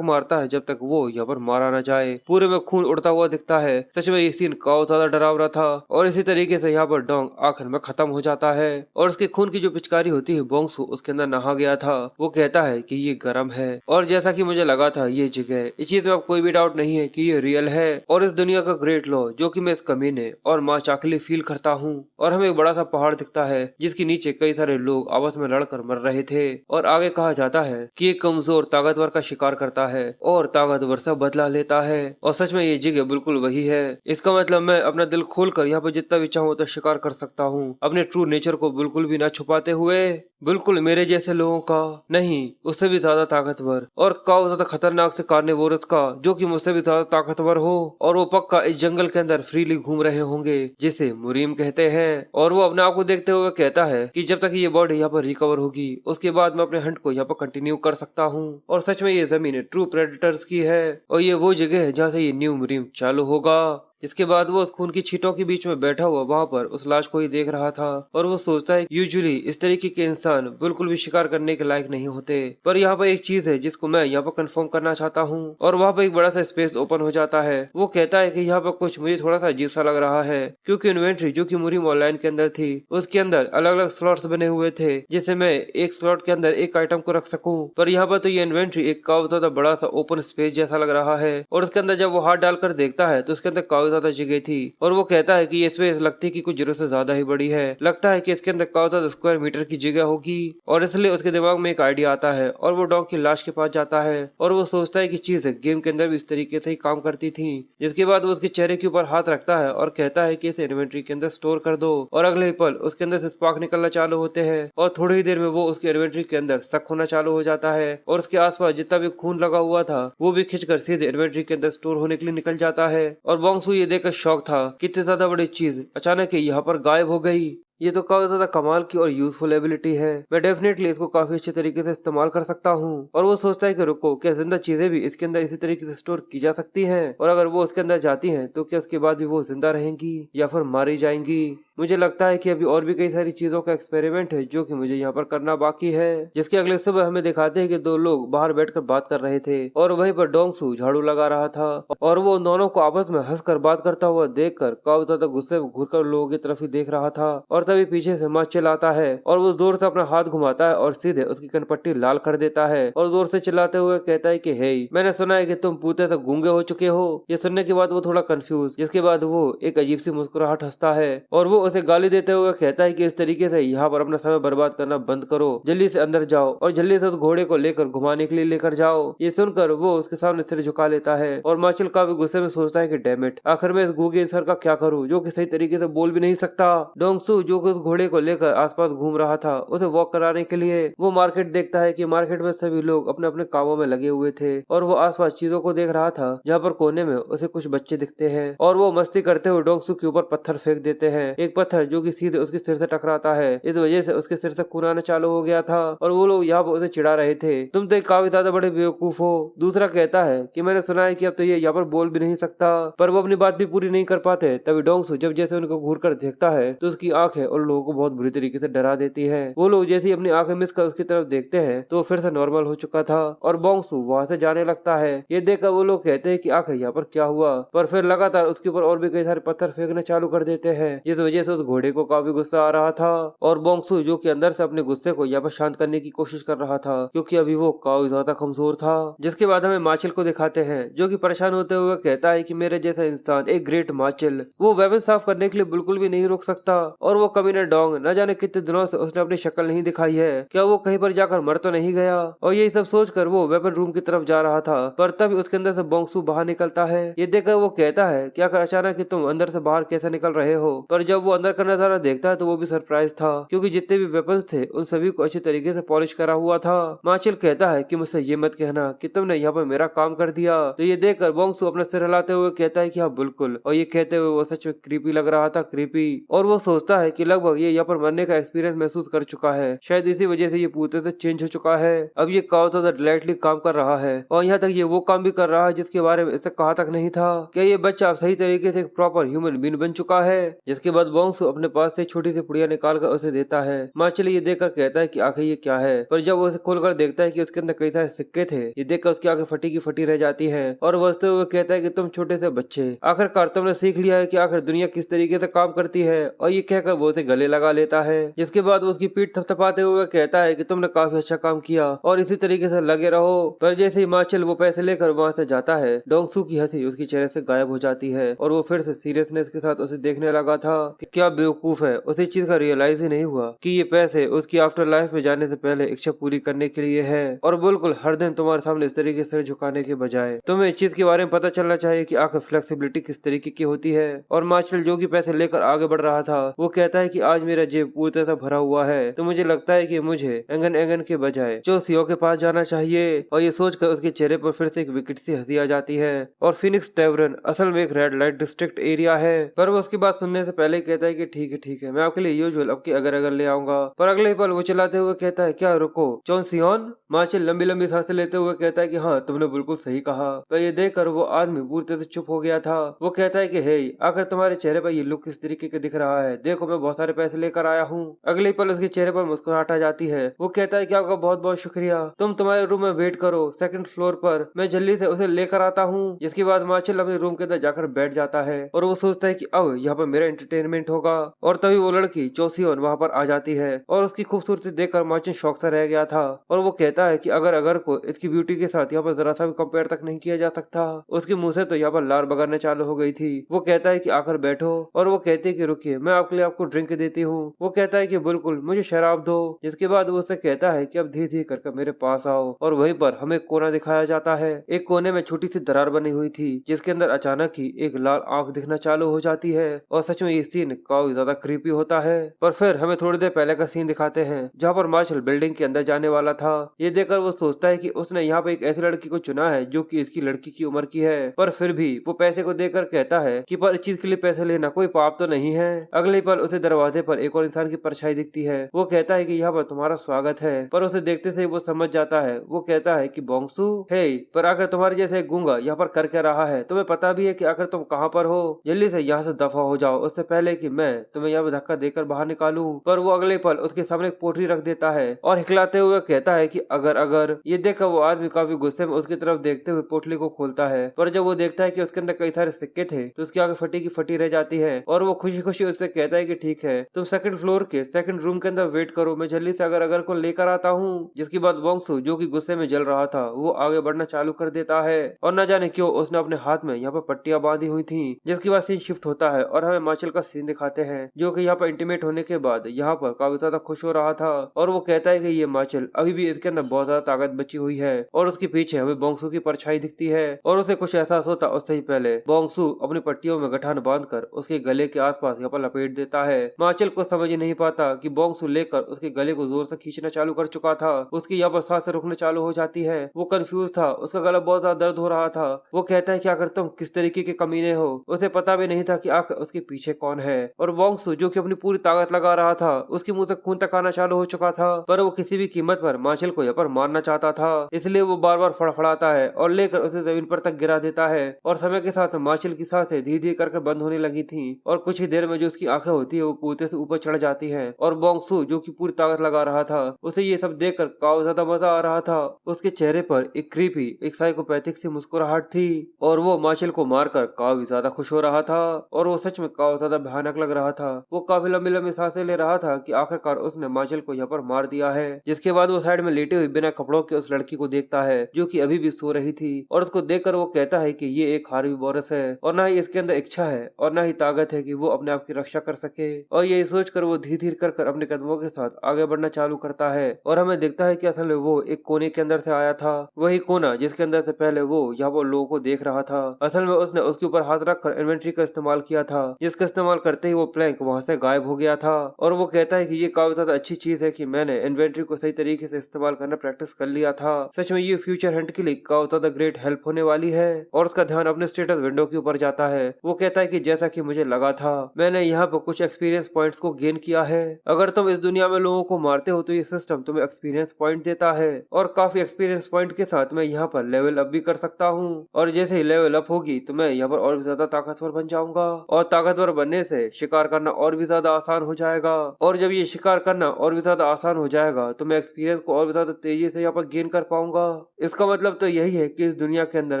मारता है जब तक वो यहाँ पर मारा न जाए। पूरे में खून उड़ता हुआ दिखता है। सच में ये सीन काफी ज्यादा डरावना था और इसी तरीके से यहाँ पर डोंग आखिर में खत्म हो जाता है और उसके खून की जो पिचकारी होती है बोंगसू उसके अंदर नहा गया था। वो कहता है कि ये गर्म है और जैसा कि मुझे लगा था ये जगह, इस चीज में अब कोई भी डाउट नहीं है कि ये रियल है और इस दुनिया का ग्रेट लॉ जो कि मैं इस कमीने और माँ चाकली फील करता हूँ। और हमें एक बड़ा सा पहाड़ दिखता है जिसके नीचे कई सारे लोग आपस में लड़कर मर रहे थे और आगे कहा जाता है कि एक कमजोर ताकतवर का शिकार शिकार करता है और ताकतवर सा बदला लेता है। और सच में ये जगह बिल्कुल वही है। इसका मतलब मैं अपना दिल खोलकर यहाँ पर जितना भी चाहूँ उतना शिकार कर सकता हूँ, अपने ट्रू नेचर को बिल्कुल भी ना छुपाते हुए। बिल्कुल मेरे जैसे लोगों का नहीं, उससे भी ज्यादा ताकतवर और काफी ज्यादा खतरनाक से कार्निवोरस का, जो कि मुझसे भी ज्यादा ताकतवर हो। और वो पक्का इस जंगल के अंदर फ्रीली घूम रहे होंगे, जिसे मुरीम कहते हैं। और वो अपने आप को देखते हुए कहता है कि जब तक ये बॉडी यहाँ पर रिकवर होगी उसके बाद मैं अपने हंट को यहाँ पर कंटिन्यू कर सकता हूँ। और सच में ये जमीन ट्रू प्रेडेटर्स की है और ये वो जगह है जहाँ से ये न्यू मुरीम चालू होगा। इसके बाद वो उस खून की छींटों के बीच में बैठा हुआ वहाँ पर उस लाश को ही देख रहा था और वो सोचता है यूजुअली इस तरीके के इंसान बिल्कुल भी शिकार करने के लायक नहीं होते, पर यहाँ पर एक चीज है जिसको मैं यहाँ पर कंफर्म करना चाहता हूँ। और वहाँ पर एक बड़ा सा स्पेस ओपन हो जाता है। वो कहता है कि यहाँ पर कुछ मुझे थोड़ा सा अजीब सा लग रहा है, क्योंकि इन्वेंट्री जो कि मुरीम ऑनलाइन के अंदर थी उसके अंदर अलग अलग स्लॉट्स बने हुए थे, जिससे मैं एक स्लॉट के अंदर एक आइटम को रख सकूं। पर यहाँ पर तो ये इन्वेंट्री एक काफी ज्यादा बड़ा सा ओपन स्पेस जैसा लग रहा है और उसके अंदर जब वो हाथ डालकर देखता है तो उसके अंदर काफी ज्यादा जगह थी। और वो कहता है कि ये स्पेस लगती है कि कुछ जरूरत से ज्यादा ही बड़ी है, लगता है कि इसके अंदर काफी ज्यादा स्क्वायर मीटर की जगह होगी। और इसलिए उसके दिमाग में एक आइडिया आता है और वो डॉग की लाश के पास जाता है और वो सोचता है कि चीज गेम के अंदर भी इस तरीके से ही काम करती थी। जिसके बाद वो उसके चेहरे के ऊपर हाथ रखता है और कहता है कि इसे इन्वेंट्री के अंदर स्टोर कर दो। और अगले ही पल उसके अंदर से स्पार्क निकलना चालू होते हैं और थोड़ी ही देर में वो उसके इन्वेंट्री के अंदर शक होना चालू हो जाता है और उसके आसपास जितना भी खून लगा हुआ था वो भी खिंचकर सीधे इन्वेंट्री के अंदर स्टोर होने के लिए निकल जाता है। और बोंगसू ये देखकर शौक था, कितनी ज्यादा बड़ी चीज अचानक यहाँ पर गायब हो गई। ये तो काफी ज्यादा कमाल की और यूजफुल एबिलिटी है, मैं डेफिनेटली इसको काफी अच्छे तरीके से इस्तेमाल कर सकता हूँ। और वो सोचता है कि रुको, क्या जिंदा चीजें भी इसके अंदर इसी तरीके से स्टोर की जा सकती हैं? और अगर वो उसके अंदर जाती हैं तो क्या उसके बाद भी वो जिंदा रहेंगी या फिर मारी जाएंगी? मुझे लगता है कि अभी और भी कई सारी चीजों का एक्सपेरिमेंट है जो कि मुझे यहाँ पर करना बाकी है। जिसके अगले सुबह हमें दिखाते हैं कि दो लोग बाहर बैठकर बात कर रहे थे और वहीं पर डोंगसू झाड़ू लगा रहा था और वो उन दोनों को आपस में हंसकर बात करता हुआ देखकर काफी ज्यादा गुस्से में घूरकर लोगों की तरफ ही देख रहा था। और तभी पीछे से माँ चिल्लाता है और वो जोर से अपना हाथ घुमाता है और सीधे उसकी कनपट्टी लाल कर देता है और जोर से चिल्लाते हुए कहता है कि हे, मैंने सुना है कि तुम पूते तक गूंगे हो चुके हो। ये सुनने के बाद वो थोड़ा कंफ्यूज, जिसके बाद वो एक अजीब सी मुस्कुराहट हंसता है और वो उसे गाली देते हुए कहता है कि इस तरीके से यहाँ पर अपना समय बर्बाद करना बंद करो, जल्दी से अंदर जाओ और जल्दी से उस घोड़े को लेकर घुमाने के लिए लेकर जाओ। ये सुनकर वो उसके सामने सिर झुका लेता है और मार्शल काफी गुस्से में सोचता है कि डैम इट, आखिर में इस गूंगे इंसान का क्या करूँ जो कि सही तरीके से बोल भी नहीं सकता। डोंगसू जो कि उस घोड़े को लेकर आसपास घूम रहा था उसे वॉक कराने के लिए वो मार्केट देखता है कि मार्केट में सभी लोग अपने अपने कामों में लगे हुए थे और वो आसपास चीजों को देख रहा था, जहाँ पर कोने में उसे कुछ बच्चे दिखते हैं और वो मस्ती करते हुए डोंगसू के ऊपर पत्थर फेंक देते हैं। एक पत्थर जो कि सीधे उसके सिर से टकराता है, इस वजह से उसके सिर से खून आना चालू हो गया था और वो लोग यहाँ पर उसे चिढ़ा रहे थे, तुम तो काफी ज्यादा बड़े बेवकूफ हो। दूसरा कहता है कि मैंने सुना है कि अब तो ये यहाँ पर बोल भी नहीं सकता, पर वो अपनी बात भी पूरी नहीं कर पाते। तभी डोंगसू जब जैसे उनको घूर कर देखता है तो उसकी आंखें उन लोगों को बहुत बुरी तरीके से डरा देती है। वो लोग जैसे ही अपनी आंखें मिस कर उसकी तरफ देखते हैं तो फिर से नॉर्मल हो चुका था और बोंगसू वहाँ से जाने लगता है। ये देखकर वो लोग कहते हैं कि आखिर यहाँ पर क्या हुआ, पर फिर लगातार उसके ऊपर और भी कई सारे पत्थर फेंकने चालू कर देते हैं। इस वजह से उस घोड़े को काफी गुस्सा आ रहा था और बोंगसू जो कि अंदर से अपने गुस्से को यहाँ पर शांत करने की कोशिश कर रहा था, क्योंकि अभी वो काफी ज्यादा कमजोर था। जिसके बाद हमें मार्शल को दिखाते हैं जो कि परेशान होते हुए कहता है कि मेरे जैसा इंसान, एक ग्रेट मार्शल, वो वेपन साफ करने के लिए बिल्कुल भी नहीं रुक सकता और वो कमीना डोंग न जाने कितने दिनों से उसने अपनी शक्ल नहीं दिखाई है, क्या वो कहीं पर जाकर मर तो नहीं गया। और यही सब सोचकर वो वेपन रूम की तरफ जा रहा था, पर तभी उसके अंदर से बोंगसू बाहर निकलता है। ये देखकर वो कहता है क्या कर अचानक कि तुम अंदर से बाहर कैसे निकल रहे हो, पर जब वो अंदर का नजारा देखता है तो वो भी सरप्राइज था, क्योंकि जितने भी वेपन्स थे उन सभी को अच्छी तरीके से पॉलिश करा हुआ था। मार्शल कहता है कि मुझसे ये मत कहना कि तुमने यहाँ पर मेरा काम कर दिया। तो ये देखकर बोंगसू अपना सिर हिलाते हुए कहता है कि हाँ बिल्कुल, और ये कहते हुए वो सच में क्रीपी लग रहा था, क्रीपी। और वो सोचता है कि लगभग ये यहाँ पर मरने का एक्सपीरियंस महसूस कर चुका है, शायद इसी वजह से ये पूते से चेंज हो चुका है। अब ये काफी ज्यादा डिलाइटली काम कर रहा है और यहाँ तक ये वो काम भी कर रहा है जिसके बारे में इसे कहा तक नहीं था। क्या ये बच्चा अब सही तरीके से एक प्रॉपर ह्यूमन बीइंग बन चुका है? जिसके बाद बोंगसू अपने पास से छोटी सी पुड़िया निकाल कर उसे देता है। मार्शल ये देखकर कहता है कि आखिर ये क्या है, पर जब वो उसे खोलकर देखता है कि उसके अंदर कई सारे सिक्के थे, ये देखकर उसकी आंखें फटी की फटी रह जाती है और वसते हुए कहता है कि तुम छोटे से बच्चे, आखिरकार तुमने सीख लिया है कि आखिर दुनिया किस तरीके से काम करती है। और ये कहकर वो उसे गले लगा लेता है। जिसके बाद वो उसकी पीठ थपथपाते हुए कहता है कि तुमने काफी अच्छा काम किया और इसी तरीके से लगे रहो। पर जैसे ही मार्शल वो पैसे लेकर वहाँ से जाता है, डोंगसू की हंसी उसके चेहरे से गायब हो जाती है और वो फिर से सीरियसनेस के साथ उसे देखने लगा था कि क्या बेवकूफ है। उसे चीज का रियलाइज ही नहीं हुआ कि ये पैसे उसकी आफ्टर लाइफ में जाने से पहले इच्छा पूरी करने के लिए है और बिल्कुल हर दिन तुम्हारे सामने इस तरीके से झुकाने के बजाय तुम्हें इस चीज के बारे में पता चलना चाहिए कि आखिर फ्लेक्सिबिलिटी किस तरीके की होती है। और मार्शल जो कि पैसे लेकर आगे बढ़ रहा था, वो कहता है कि आज मेरा जेब पूरी तरह से भरा हुआ है, तो मुझे लगता है कि मुझे एंगन एंगन के बजाय चोसियो के पास जाना चाहिए। और ये सोचकर उसके चेहरे पर फिर से एक विकट सी हंसी आ जाती है। और फिनिक्स टेवरन असल में एक रेड लाइट डिस्ट्रिक्ट एरिया है, पर वो उसकी बात सुनने से पहले ही कहता है कि ठीक है, मैं आपके लिए यूजुअल आपकी अगर अगर ले आऊंगा। पर अगले ही पल वो चिल्लाते हुए कहता है, क्या रुको चोनसियोन। मार्शल लंबी लंबी सांसें लेते हुए कहता है कि हाँ, तुमने बिल्कुल सही कहा। पर ये देखकर वो आदमी पूरी तरह से चुप हो गया था। वो कहता है कि हे, आखिर तुम्हारे चेहरे पर ये लुक किस तरीके का दिख रहा है, देखो मैं बहुत सारे पैसे लेकर आया हूँ। अगले पल उसके चेहरे पर मुस्कुराहट आ जाती है। वो कहता है कि आपका बहुत बहुत शुक्रिया, तुम तुम्हारे रूम में वेट करो सेकंड फ्लोर पर, मैं जल्दी से उसे लेकर आता हूँ। जिसके बाद मार्शल अपने रूम के अंदर जाकर बैठ जाता है और वो सोचता है कि अब यहाँ पर मेरा एंटरटेनमेंट होगा। और तभी वो लड़की चोसियोन वहाँ पर आ जाती है और उसकी खूबसूरती देखकर मार्शल शौक से रह गया था। और वो कहता है कि अगर को इसकी ब्यूटी के साथ यहाँ पर जरा सा भी कंपेयर तक नहीं किया जा सकता। उसके मुंह से तो यहाँ पर लार बगरने चालू हो गई थी। वो कहता है कि आकर बैठो और वो कहती है कि रुकिए, मैं आपके लिए आपको ड्रिंक देती हूँ। वो कहता है कि बिल्कुल, मुझे शराब दो। जिसके बाद वो उससे कहता है कि अब धीरे धीरे करके मेरे पास आओ। और वहीं पर हमें कोना दिखाया जाता है। एक कोने में छोटी सी दरार बनी हुई थी, जिसके अंदर अचानक ही एक लाल आंख दिखना चालू हो जाती है। और सच में ये सीन काफी ज्यादा क्रीपी होता है। पर फिर हमें थोड़ी देर पहले का सीन दिखाते हैं, जहाँ पर मार्शल बिल्डिंग के अंदर जाने वाला था। ये देखकर वो सोचता है कि उसने यहाँ पे एक ऐसी लड़की को चुना है जो कि इसकी लड़की की उम्र की है। पर फिर भी वो पैसे को देखकर कहता है कि पर इस चीज के लिए पैसे लेना कोई पाप तो नहीं है। अगले पल उसे दरवाजे पर एक और इंसान की परछाई दिखती है। वो कहता है कि यहाँ पर तुम्हारा स्वागत है, पर उसे देखते से वो समझ जाता है। वो कहता है कि बोंगसू, हे, पर आखिर तुम्हारे जैसे गूंगा यहाँ पर कर क्या रहा है, तुम्हें पता भी है कि आखिर तुम कहाँ पर हो, जल्दी से यहाँ से दफा हो जाओ उससे पहले कि मैं तुम्हें यहाँ पे धक्का देकर बाहर निकालूं। पर वो अगले पल उसके सामने एक पोटली रख देता है और हिकलाते हुए कहता है कि अगर ये देखकर वो आदमी काफी गुस्से में उसकी तरफ देखते हुए पोटली को खोलता है। पर जब वो देखता है कि उसके अंदर कई सारे सिक्के थे, तो उसकी आंखें फटी की फटी रह जाती है। और वो खुशी खुशी उससे कहता है कि ठीक है, तुम सेकंड फ्लोर के सेकंड रूम के अंदर वेट करो, मैं जल्दी से अगर को लेकर आता हूँ। जिसके बाद बोंगसू, जो कि गुस्से में जल रहा था, वो आगे बढ़ना चालू कर देता है। और न जाने क्यों उसने अपने हाथ में यहाँ पर पट्टियां बांधी हुई थी। जिसके बाद सीन शिफ्ट होता है और हमें मार्शल का सीन दिखाते हैं, जो कि यहाँ पर इंटीमेट होने के बाद यहाँ पर काफी ज्यादा खुश हो रहा था। और वो कहता है कि ये मार्शल अभी भी इसके अंदर बहुत ज्यादा ताकत बची हुई है। और उसके पीछे हमें बोंगसू की परछाई दिखती है और उसे कुछ एहसास होता उससे ही पहले बोंगसू अपनी पट्टियों में गठान बांधकर उसके गले के आसपास यहाँ पर लपेट देता है। मार्शल को समझ ही नहीं पाता कि बोंगसू लेकर उसके गले को जोर से खींचना चालू कर चुका था। उसकी यहाँ पर सांसें रुकने चालू हो जाती है। वो कंफ्यूज था, उसका गला बहुत ज्यादा दर्द हो रहा था। वो कहता है कि आखिर तुम किस तरीके के कमीने हो। उसे पता भी नहीं था कि आखिर उसके पीछे कौन है। और बोंगसू, जो कि अपनी पूरी ताकत लगा रहा था, उसके मुंह से खून तक आना चालू हो चुका था। पर वो किसी भी कीमत पर मार्शल को यहाँ पर मारना चाहता था, इसलिए वो बार बार फड़फड़ाता है और लेकर उसे जमीन पर तक गिरा देता है। और समय के साथ मार्शल की सांसें धीरे धीरे करके बंद होने लगी थी और कुछ ही देर में जो उसकी आंखें होती है वो पूते से ऊपर चढ़ जाती है। और बोंगसू, जो कि पूरी ताकत लगा रहा था, उसे ये सब देखकर काफी ज्यादा मजा आ रहा था। उसके चेहरे पर एक क्रीपी, एक साइकोपैथिक सी मुस्कुराहट थी और वो मार्शल को मारकर काफी ज्यादा खुश हो रहा था। और वो सच में काफी ज्यादा भयानक लग रहा था। वो काफी लंबी लंबी सांसें ले रहा था कि आखिरकार उसने मार्शल को यहाँ पर मार दिया है। जिसके बाद वो साइड में लेटे हुए बिना कपड़ों के उस लड़की को देखता है, जो कि अभी भी सो रही थी। और उसको देखकर वो कहता है कि ये एक हार्वी बोरस है और ना ही इसके अंदर इच्छा है और ना ही ताकत है कि वो अपने आप की रक्षा कर सके। और यही सोचकर वो धीरे धीरे कर अपने कदमों के साथ आगे बढ़ना चालू करता है। और हमें दिखता है कि असल में वो एक कोने के अंदर से आया था, वही कोना जिसके अंदर से पहले वो यहाँ पर लोगों को देख रहा था। असल में उसने उसके ऊपर हाथ रखकर इन्वेंट्री का इस्तेमाल किया था, जिसका इस्तेमाल करते ही वो प्लैंक वहाँ से गायब हो गया था। और वो कहता है कि ये काफी ज्यादा अच्छी चीज है कि मैंने इन्वेंट्री को सही तरीके से इस्तेमाल करना प्रैक्टिस कर लिया था। सच में ये फ्यूचर हंट के लिए काफी ज्यादा ग्रेट हेल्प होने वाली है। और उसका ध्यान अपने स्टेटस विंडो के ऊपर जाता है। वो कहता है कि जैसा कि मुझे लगा था, मैंने यहाँ पर कुछ एक्सपीरियंस पॉइंट्स को गेन किया है। अगर तुम इस दुनिया में लोगों को मारते हो तो ये सिस्टम तुम्हें एक्सपीरियंस पॉइंट देता है और काफी एक्सपीरियंस पॉइंट के साथ मैं यहाँ पर लेवल अप भी कर सकता हूँ। और जैसे ही लेवल अप होगी तो मैं यहाँ पर और भी ज्यादा ताकतवर बन जाऊंगा और ताकतवर बनने से शिकार करना और भी ज्यादा आसान हो जाएगा। और जब ये शिकार करना और भी ज्यादा आसान हो जाएगा तो मैं एक्सपीरियंस को और भी ज्यादा तेजी से यहाँ पर गेन कर पाऊंगा। इसका मतलब तो यही है कि इस दुनिया के अंदर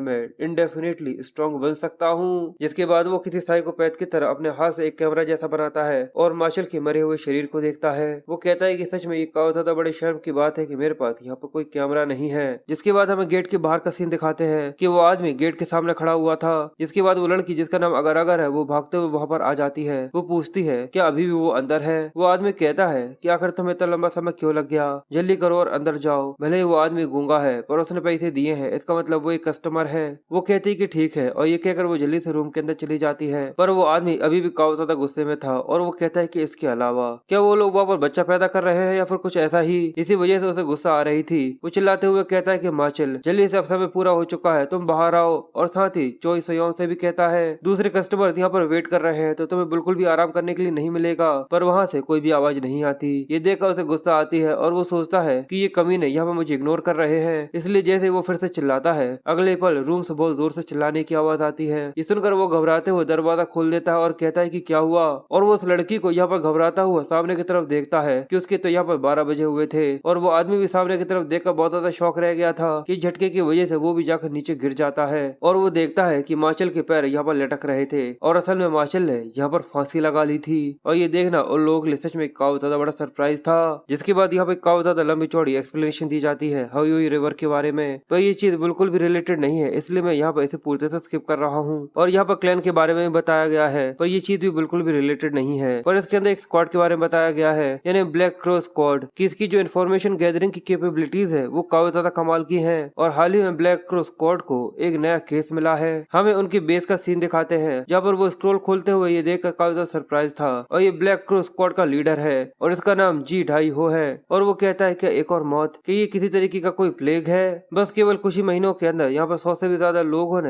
मैं इंडेफिनेटली स्ट्रॉन्ग बन सकता हूँ। जिसके बाद वो किसी साइकोपैथ की तरह अपने हाथ से एक कैमरा जैसा बनाता है और मार्शल के मरे हुए शरीर को देखता है। वो कहता है कि सच में ये कावता बड़े शर्म की बात है कि मेरे पास यहाँ पर कोई कैमरा नहीं है। जिसके बाद हमें गेट के बाहर का सीन दिखाते हैं कि वो आदमी गेट के सामने खड़ा हुआ था। जिसके बाद वो लड़की जिसका नाम अगर अगर है वो भागते हुए वहाँ पर आ जाती है। वो पूछती है क्या अभी भी वो अंदर है। वो आदमी कहता है कि आखिर तुम्हें इतना लंबा समय क्यों लग गया, जल्दी करो और अंदर जाओ। भले ही वो आदमी गूंगा है पर उसने पैसे दिए हैं, इसका मतलब वो एक कस्टमर है। वो कहती है कि ठीक है और ये कहकर वो जल्दी से रूम के अंदर चली जाती है। पर वो आदमी अभी भी काफी ज्यादा गुस्से में था और वो कहता है कि इसके अलावा क्या वो लोग वहाँ पर बच्चा पैदा कर रहे हैं या फिर कुछ ऐसा ही, इसी वजह से उसे गुस्सा आ रही थी। वो चिल्लाते हुए कहता है कि मार्शल जल्दी से अब समय पूरा हो चुका है, तुम बाहर आओ। और साथ ही चोई सोयोन से भी कहता है दूसरे कस्टमर यहाँ पर वेट कर रहे हैं तो तुम्हें बिल्कुल भी आराम करने के लिए नहीं मिलेगा। पर वहाँ से कोई भी आवाज नहीं आती। ये देखकर उसे गुस्सा आती है और वो सोचता है कि ये कमीने यहाँ पर मुझे इग्नोर कर रहे हैं। इसलिए जैसे वो फिर से चिल्लाता है अगले पल रूम से बहुत जोर से चिल्लाने की आवाज आती है। ये सुनकर वो घबराते हुए दरवाजा खोल देता है और कहता है कि क्या हुआ। और वो उस लड़की को यहाँ पर घबराता हुआ सामने की तरफ देखता है कि उसके तो यहाँ पर 12 बजे हुए थे। और वो आदमी भी सामने की तरफ देखकर बहुत ज्यादा शौक रह गया था कि झटके की वजह से वो भी जाकर नीचे गिर जाता है। और वो देखता है कि मार्शल के पैर यहाँ पर लटक रहे थे और असल में मार्शल ने यहाँ पर फांसी लगा ली थी। और ये देखना उन लोगों के लिए सच में काफी ज्यादा बड़ा सरप्राइज था। जिसके बाद यहाँ पे काफी ज्यादा लंबी चौड़ी एक्सप्लेनेशन दी जाती है हाओयुई रिवर के बारे में। तो ये चीज बिल्कुल भी रिलेटेड नहीं है, इसलिए मैं यहाँ पर इसे पूरी तरह से स्किप कर रहा हूँ। और यहाँ पर क्लैन के बारे में बताया गया है पर ये चीज भी बिल्कुल भी रिलेटेड नहीं है। पर इसके अंदर एक स्क्वाड के बारे में बताया गया है यानी ब्लैक क्रो स्क्वाड की इसकी जो इन्फॉर्मेशन गैदरिंग की कैपेबिलिटीज है वो काफी ज्यादा कमाल की है। और हाल ही में ब्लैक क्रो स्क्वाड को एक नया केस मिला है। हमें उनकी बेस का सीन दिखाते हैं जहाँ पर वो स्क्रोल खोलते हुए ये देखकर काफी ज्यादा सरप्राइज था। और ये ब्लैक क्रो स्क्वाड का लीडर है और इसका नाम जी ढाई हो है। और वो कहता है कि एक और मौत कि ये किसी तरीके का कोई प्लेग है। बस केवल कुछ ही महीनों के अंदर यहाँ पर 100 से भी ज्यादा लोगों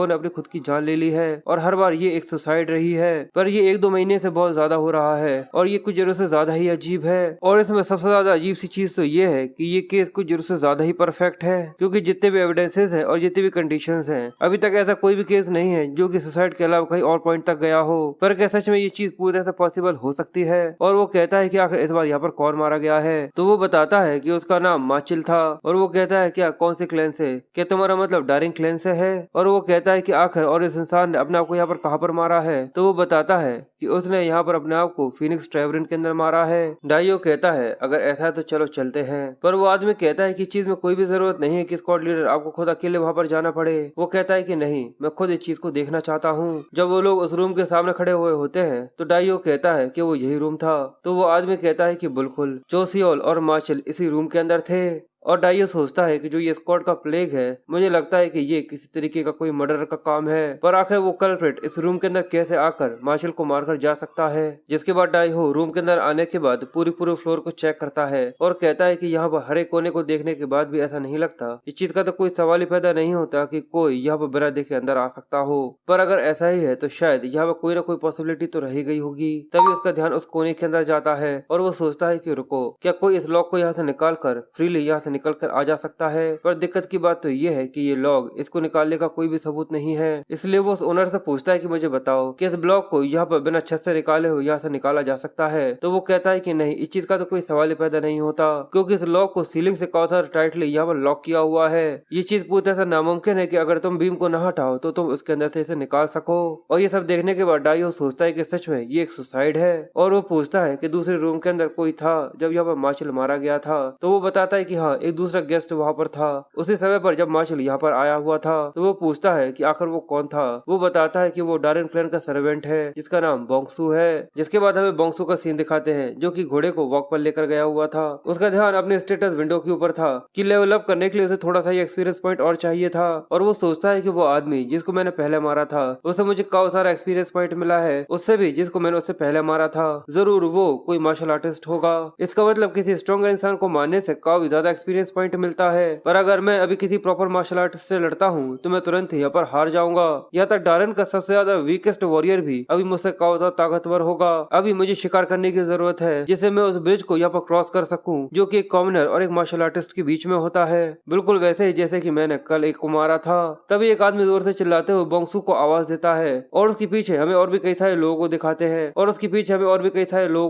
ने अपनी खुद की जान ले ली है। और हर बार ये एक सुसाइड रही है पर ये 1-2 महीने से बहुत ज्यादा हो रहा है और ये कुछ जरूर से ज्यादा ही अजीब है। और इसमें सबसे ज्यादा अजीब सी चीज तो ये है कि ये केस कुछ जरूर से ज्यादा ही परफेक्ट है क्योंकि जितने भी एविडेंसेस हैं और जितने भी कंडीशंस हैं अभी तक ऐसा कोई भी केस नहीं है जो कि सुसाइड के अलावा कहीं और पॉइंट तक गया हो। पर क्या सच में ये चीज पूरी तरह से पॉसिबल हो सकती है। और वो कहता है कि आखिर इस बार यहाँ पर कौन मारा गया है तो वो बताता है कि उसका नाम मार्शल था। और वो कहता है क्या कौन से क्लैन से, क्या तुम्हारा मतलब डारिंग क्लैन से है। और वो कहता है कि आखिर और इस इंसान ने अपने आप को यहाँ पर कहाँ पर मारा है तो वो बताता है कि उसने यहाँ पर अपने आप को फिनिक्स ट्रेवरिन के अंदर मारा है। डाइयो कहता है अगर ऐसा है तो चलो चलते हैं। पर वो आदमी कहता है कि चीज में कोई भी जरूरत नहीं है कि स्क्वाड लीडर आपको खुद अकेले वहाँ पर जाना पड़े। वो कहता है कि नहीं, मैं खुद इस चीज को देखना चाहता हूँ। जब वो लोग उस रूम के सामने खड़े हुए होते हैं तो डाइयो कहता है कि वो यही रूम था। तो वो आदमी कहता है कि बिल्कुल चोसियोल और मार्शल इसी रूम के अंदर थे। और डाइयो सोचता है कि जो ये स्क्वाड का प्लेग है मुझे लगता है कि ये किसी तरीके का कोई मर्डर का काम है। पर आखिर वो कल्प्रिट इस रूम के अंदर कैसे आकर मार्शल को मारकर जा सकता है। जिसके बाद डाइयो रूम के अंदर आने के बाद पूरी फ्लोर को चेक करता है और कहता है कि यहाँ पर हर एक कोने को देखने के बाद भी ऐसा नहीं लगता। इस चीज का तो कोई सवाल ही पैदा नहीं होता कि कोई यहाँ पर बिना देखे अंदर आ सकता हो। पर अगर ऐसा ही है तो शायद यहाँ पर कोई ना कोई पॉसिबिलिटी तो रह गई होगी। तभी उसका ध्यान उस कोने के अंदर जाता है और वो सोचता है कि रुको, क्या कोई इस लॉक को यहाँ से निकाल कर फ्रीली यहाँ से निकल कर आ जा सकता है। पर दिक्कत की बात तो ये है कि ये लॉग इसको निकालने का कोई भी सबूत नहीं है। इसलिए वो उस ओनर से पूछता है कि मुझे बताओ कि इस ब्लॉक को यहाँ पर बिना छत से निकाले हुए यहाँ से निकाला जा सकता है। तो वो कहता है कि नहीं, इस चीज का तो कोई सवाल ही पैदा नहीं होता क्योंकि इस लॉक को सीलिंग से काफी टाइटली यहाँ पर लॉक किया हुआ है। ये चीज पूरी तरह से नामुमकिन है कि अगर तुम बीम को न हटाओ तो तुम उसके अंदर से इसे निकाल सको। और ये सब देखने के बाद डाइयो सोचता है कि सच में ये एक सुसाइड है। और वो पूछता है कि दूसरे रूम के अंदर कोई था जब यहाँ पर मार्शल मारा गया था। तो वो बताता है कि हाँ, एक दूसरा गेस्ट वहाँ पर था उसी समय पर जब मार्शल यहाँ पर आया हुआ था। तो वो पूछता है कि आखिर वो कौन था। वो बताता है कि वो डारिन क्लैन का सर्वेंट है जिसका नाम बोंगसू है। जिसके बाद हमें बोंगसू का सीन दिखाते हैं जो कि घोड़े को वॉक पर लेकर गया हुआ था। उसका ध्यान अपने स्टेटस विंडो के ऊपर था कि लेवल अप करने के लिए उसे थोड़ा सा एक्सपीरियंस पॉइंट और चाहिए था। और वो सोचता है कि वो आदमी जिसको मैंने पहले मारा था उससे मुझे काफी सारा एक्सपीरियंस पॉइंट मिला है, उससे भी जिसको मैंने उससे पहले मारा था जरूर वो कोई मार्शल आर्टिस्ट होगा। इसका मतलब किसी स्ट्रॉन्गर इंसान को मारने से काफी ज्यादा एक्सपीरियंस पॉइंट मिलता है। पर अगर मैं अभी किसी प्रॉपर मार्शल आर्टिस्ट से लड़ता हूँ तो मैं तुरंत यहाँ पर हार जाऊंगा। यहाँ तक डारन का सबसे ज्यादा वीकेस्ट वॉरियर भी अभी मुझसे काफी ज्यादा ताकतवर होगा। अभी मुझे शिकार करने की जरूरत है जिससे मैं उस ब्रिज को यहाँ पर क्रॉस कर सकूं जो कि एक कॉमनर और एक मार्शल आर्टिस्ट के बीच में होता है, बिल्कुल वैसे ही जैसे कि मैंने कल एक को मारा था। तभी एक आदमी जोर से चिल्लाते हुए बोंगसू को आवाज देता है और उसके पीछे हमें और भी कई सारे लोगों को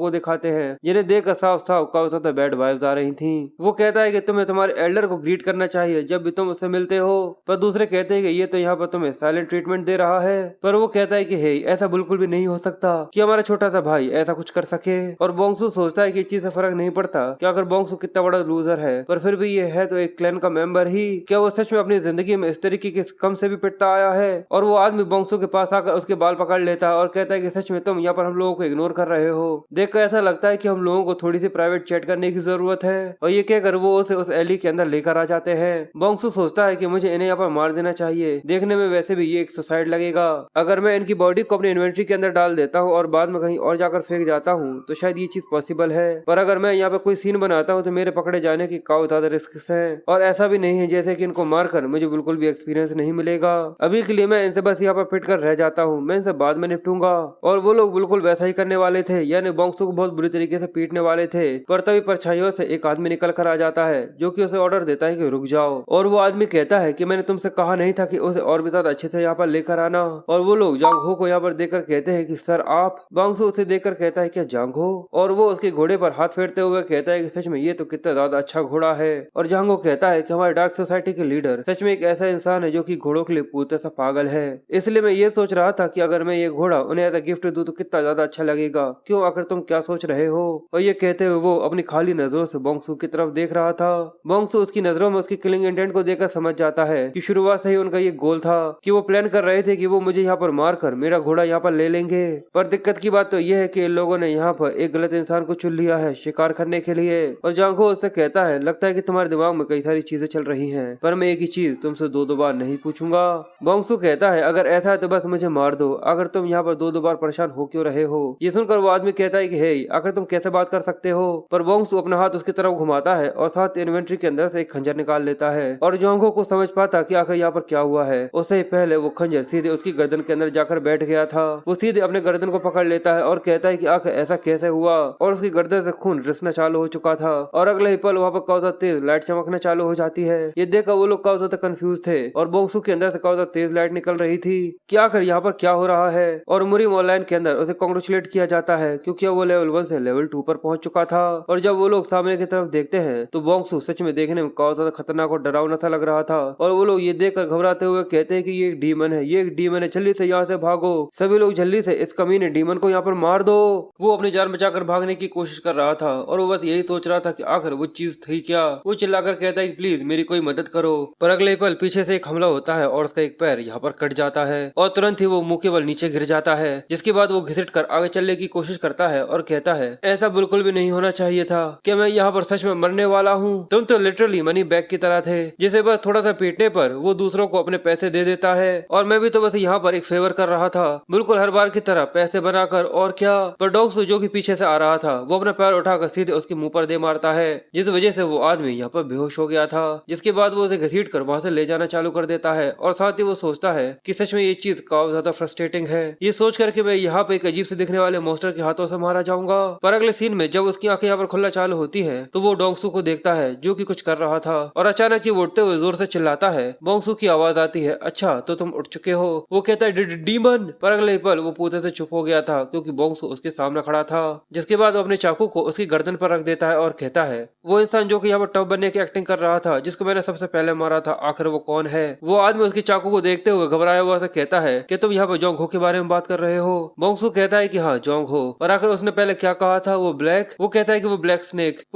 दिखाते हैं जिन्हें देखकर साफ साफ काफी ज्यादा बैड वाइब्स आ रही थी। वो कहता है कि तुम्हें तुम्हारे एल्डर को ग्रीट करना चाहिए जब भी तुम उससे मिलते हो। पर दूसरे कहते हैं कि ये तो यहाँ पर तुम्हें साइलेंट ट्रीटमेंट दे रहा है। पर वो कहता है कि हे, ऐसा बिल्कुल भी नहीं हो सकता कि हमारा छोटा सा भाई ऐसा कुछ कर सके। और बोंगसू सोचता है कि इस चीज से फर्क नहीं पड़ता कि अगर बोंगसू कितना बड़ा लूजर है, पर फिर भी ये है तो एक क्लैन का मेंबर ही। क्या वो सच में अपनी जिंदगी में इस तरीके के कम से भी पिटता आया है? और वो आदमी बोंगसू के पास आकर उसके बाल पकड़ लेता है और कहता है कि सच में तुम यहाँ पर हम लोगों को इग्नोर कर रहे हो। देखकर ऐसा लगता है कि हम लोगों को थोड़ी सी प्राइवेट चैट करने की जरूरत है। और ये कहकर वो उसे उस एली के अंदर लेकर आ जाते हैं। बोंगसू सोचता है कि मुझे इन्हें यहाँ पर मार देना चाहिए, देखने में वैसे भी ये एक सुसाइड लगेगा। अगर मैं इनकी बॉडी को अपनी इन्वेंट्री के अंदर डाल देता हूँ और बाद में कहीं और जाकर फेंक जाता हूँ तो शायद ये चीज पॉसिबल है। पर अगर मैं यहाँ पे कोई सीन बनाता हूँ तो मेरे पकड़े जाने की काफी ज्यादा रिस्क है। और ऐसा भी नहीं है जैसे कि इनको मारकर मुझे बिल्कुल भी एक्सपीरियंस नहीं मिलेगा। अभी के लिए मैं इनसे बस यहाँ पर फिट कर रह जाता हूँ, मैं इनसे बाद में निपटूंगा। और वो लोग बिल्कुल वैसा ही करने वाले थे, यानी बोंगसू को बहुत बुरी तरीके से पीटने वाले थे। पर तभी परछाइयों से एक आदमी निकल कर आ जाता है जो कि उसे ऑर्डर देता है कि रुक जाओ। और वो आदमी कहता है कि मैंने तुमसे कहा नहीं था कि उसे और भी ज्यादा अच्छे से यहाँ पर लेकर आना। और वो लोग जांग हो को यहाँ पर देखकर कहते हैं कि सर आप। बोंगसू उसे देखकर कहता है क्या जांग हो? और वो उसके घोड़े पर हाथ फेरते हुए कहता है कि सच में ये तो कितना ज्यादा अच्छा घोड़ा है। और जांग हो कहता है कि हमारे डार्क सोसाइटी के लीडर सच में एक ऐसा इंसान है जो कि घोड़ों के लिए पूरा सा पागल है। इसलिए मैं ये सोच रहा था कि अगर मैं ये घोड़ा उन्हें एज अ गिफ्ट दूं तो कितना ज्यादा अच्छा लगेगा। क्यों आखिर तुम क्या सोच रहे हो? और ये कहते हुए वो अपनी खाली नजरों से बोंगसू की तरफ देख रहा था। बोंगसू उसकी नजरों में उसकी किलिंग इंटेंट को देखकर समझ जाता है कि शुरुआत से ही उनका ये गोल था कि वो प्लान कर रहे थे कि वो मुझे यहाँ पर मारकर मेरा घोड़ा यहाँ पर ले लेंगे। पर दिक्कत की बात तो ये है कि इन लोगों ने यहाँ पर एक गलत इंसान को चुन लिया है शिकार करने के लिए। और जांगो उससे कहता है लगता है कि तुम्हारे दिमाग में कई सारी चीजें चल रही हैं, पर मैं एक ही चीज तुमसे दो बार नहीं पूछूंगा। बोंगसू कहता है अगर ऐसा है तो बस मुझे मार दो, अगर तुम यहाँ पर दो बार परेशान हो क्यों रहे हो? ये सुनकर वो आदमी कहता है कि हे, आखिर तुम कैसे बात कर सकते हो? पर बोंगसू अपना हाथ उसकी तरफ घुमाता है और साथ इन्वेंट्री के अंदर से एक खंजर निकाल लेता है। और जोंगो को समझ पाता कि आखिर यहाँ पर क्या हुआ है। उससे पहले वो खंजर सीधे उसकी गर्दन के अंदर जाकर बैठ गया था। वो सीधे अपने गर्दन को पकड़ लेता है और कहता है कि आखिर ऐसा कैसे हुआ? और उसकी गर्दन से खून रिसना चालू हो चुका था। और अगले ही पल वहाँ पर काफी तेज लाइट चमकना चालू हो जाती है। ये देखकर वो लोग काफी ज्यादा कंफ्यूज थे और बोंगसू के अंदर से काफी ज्यादा तेज लाइट निकल रही थी कि आखिर यहाँ पर क्या हो रहा है। और मुरीम ऑनलाइन के अंदर उसे कांग्रेचुलेट किया जाता है क्योंकि वो लेवल 1 से लेवल 2 पर पहुंच चुका था। और जब वो लोग सामने की तरफ देखते हैं तो बोंगसू सच में देखने में काफी ज्यादा खतरनाक और डरावना सा लग रहा था। और वो लोग ये देखकर घबराते हुए कहते हैं कि ये एक डीमन है, ये एक डीमन है, जल्दी से यहाँ से भागो। सभी लोग जल्दी से इस कमीने डीमन को यहाँ पर मार दो। वो अपनी जान बचाकर भागने की कोशिश कर रहा था और वो बस यही सोच रहा था कि आखिर वो चीज थी क्या। वो चिल्लाकर कहता है कि प्लीज मेरी कोई मदद करो। पर अगले पल पीछे से एक हमला होता है और उसका एक पैर यहाँ पर कट जाता है और तुरंत ही वो मुंह के बल नीचे गिर जाता है। जिसके बाद वो घिसट कर आगे चलने की कोशिश करता है और कहता है ऐसा बिल्कुल भी नहीं होना चाहिए था कि मैं यहाँ पर सच में मरने वाला हूँ। तुम तो लिटरली मनी बैग की तरह थे जिसे बस थोड़ा सा पीटने पर वो दूसरों को अपने पैसे दे देता है। और मैं भी तो बस यहाँ पर एक फेवर कर रहा था, बिल्कुल हर बार की तरह पैसे बनाकर। और क्या? पर डॉग्सू जो कि पीछे से आ रहा था वो अपना पैर उठाकर सीधे उसके मुंह पर दे मारता है, जिस वजह से वो आदमी यहाँ पर बेहोश हो गया था। जिसके बाद वो उसे घसीट कर वहाँ से ले जाना चालू कर देता है और साथ ही वो सोचता है कि सच में ये चीज काफी ज्यादा फ्रस्ट्रेटिंग है। ये सोच करके मैं यहाँ पे एक अजीब से दिखने वाले मॉन्स्टर के हाथों से मारा जाऊंगा। पर अगले सीन में जब उसकी आंखें यहाँ पर खुलना चालू होती है तो वो डोंगसू को देखता है जो कि कुछ कर रहा था और अचानक ही वो उठते हुए जोर से चिल्लाता है। बोंगसू की आवाज आती है, अच्छा तो तुम उठ चुके हो। वो कहता है डीमन। पर अगले पल वो पूते से चुप हो गया था क्योंकि बोंगसू उसके सामने खड़ा था। जिसके बाद वो अपने चाकू को उसकी गर्दन पर रख देता है और कहता है वो इंसान जो कि यहाँ पर टफ बनने की एक्टिंग कर रहा था, जिसको मैंने सबसे पहले मारा था, आखिर वो कौन है? वो आदमी उसकी चाकू को देखते हुए घबराया हुआ से कहता है कि तुम यहाँ पर जोंग हो के बारे में बात कर रहे हो। बोंगसू कहता है कि हाँ जोंग हो। और आखिर उसने पहले क्या कहा था? वो ब्लैक। वो कहता है कि वो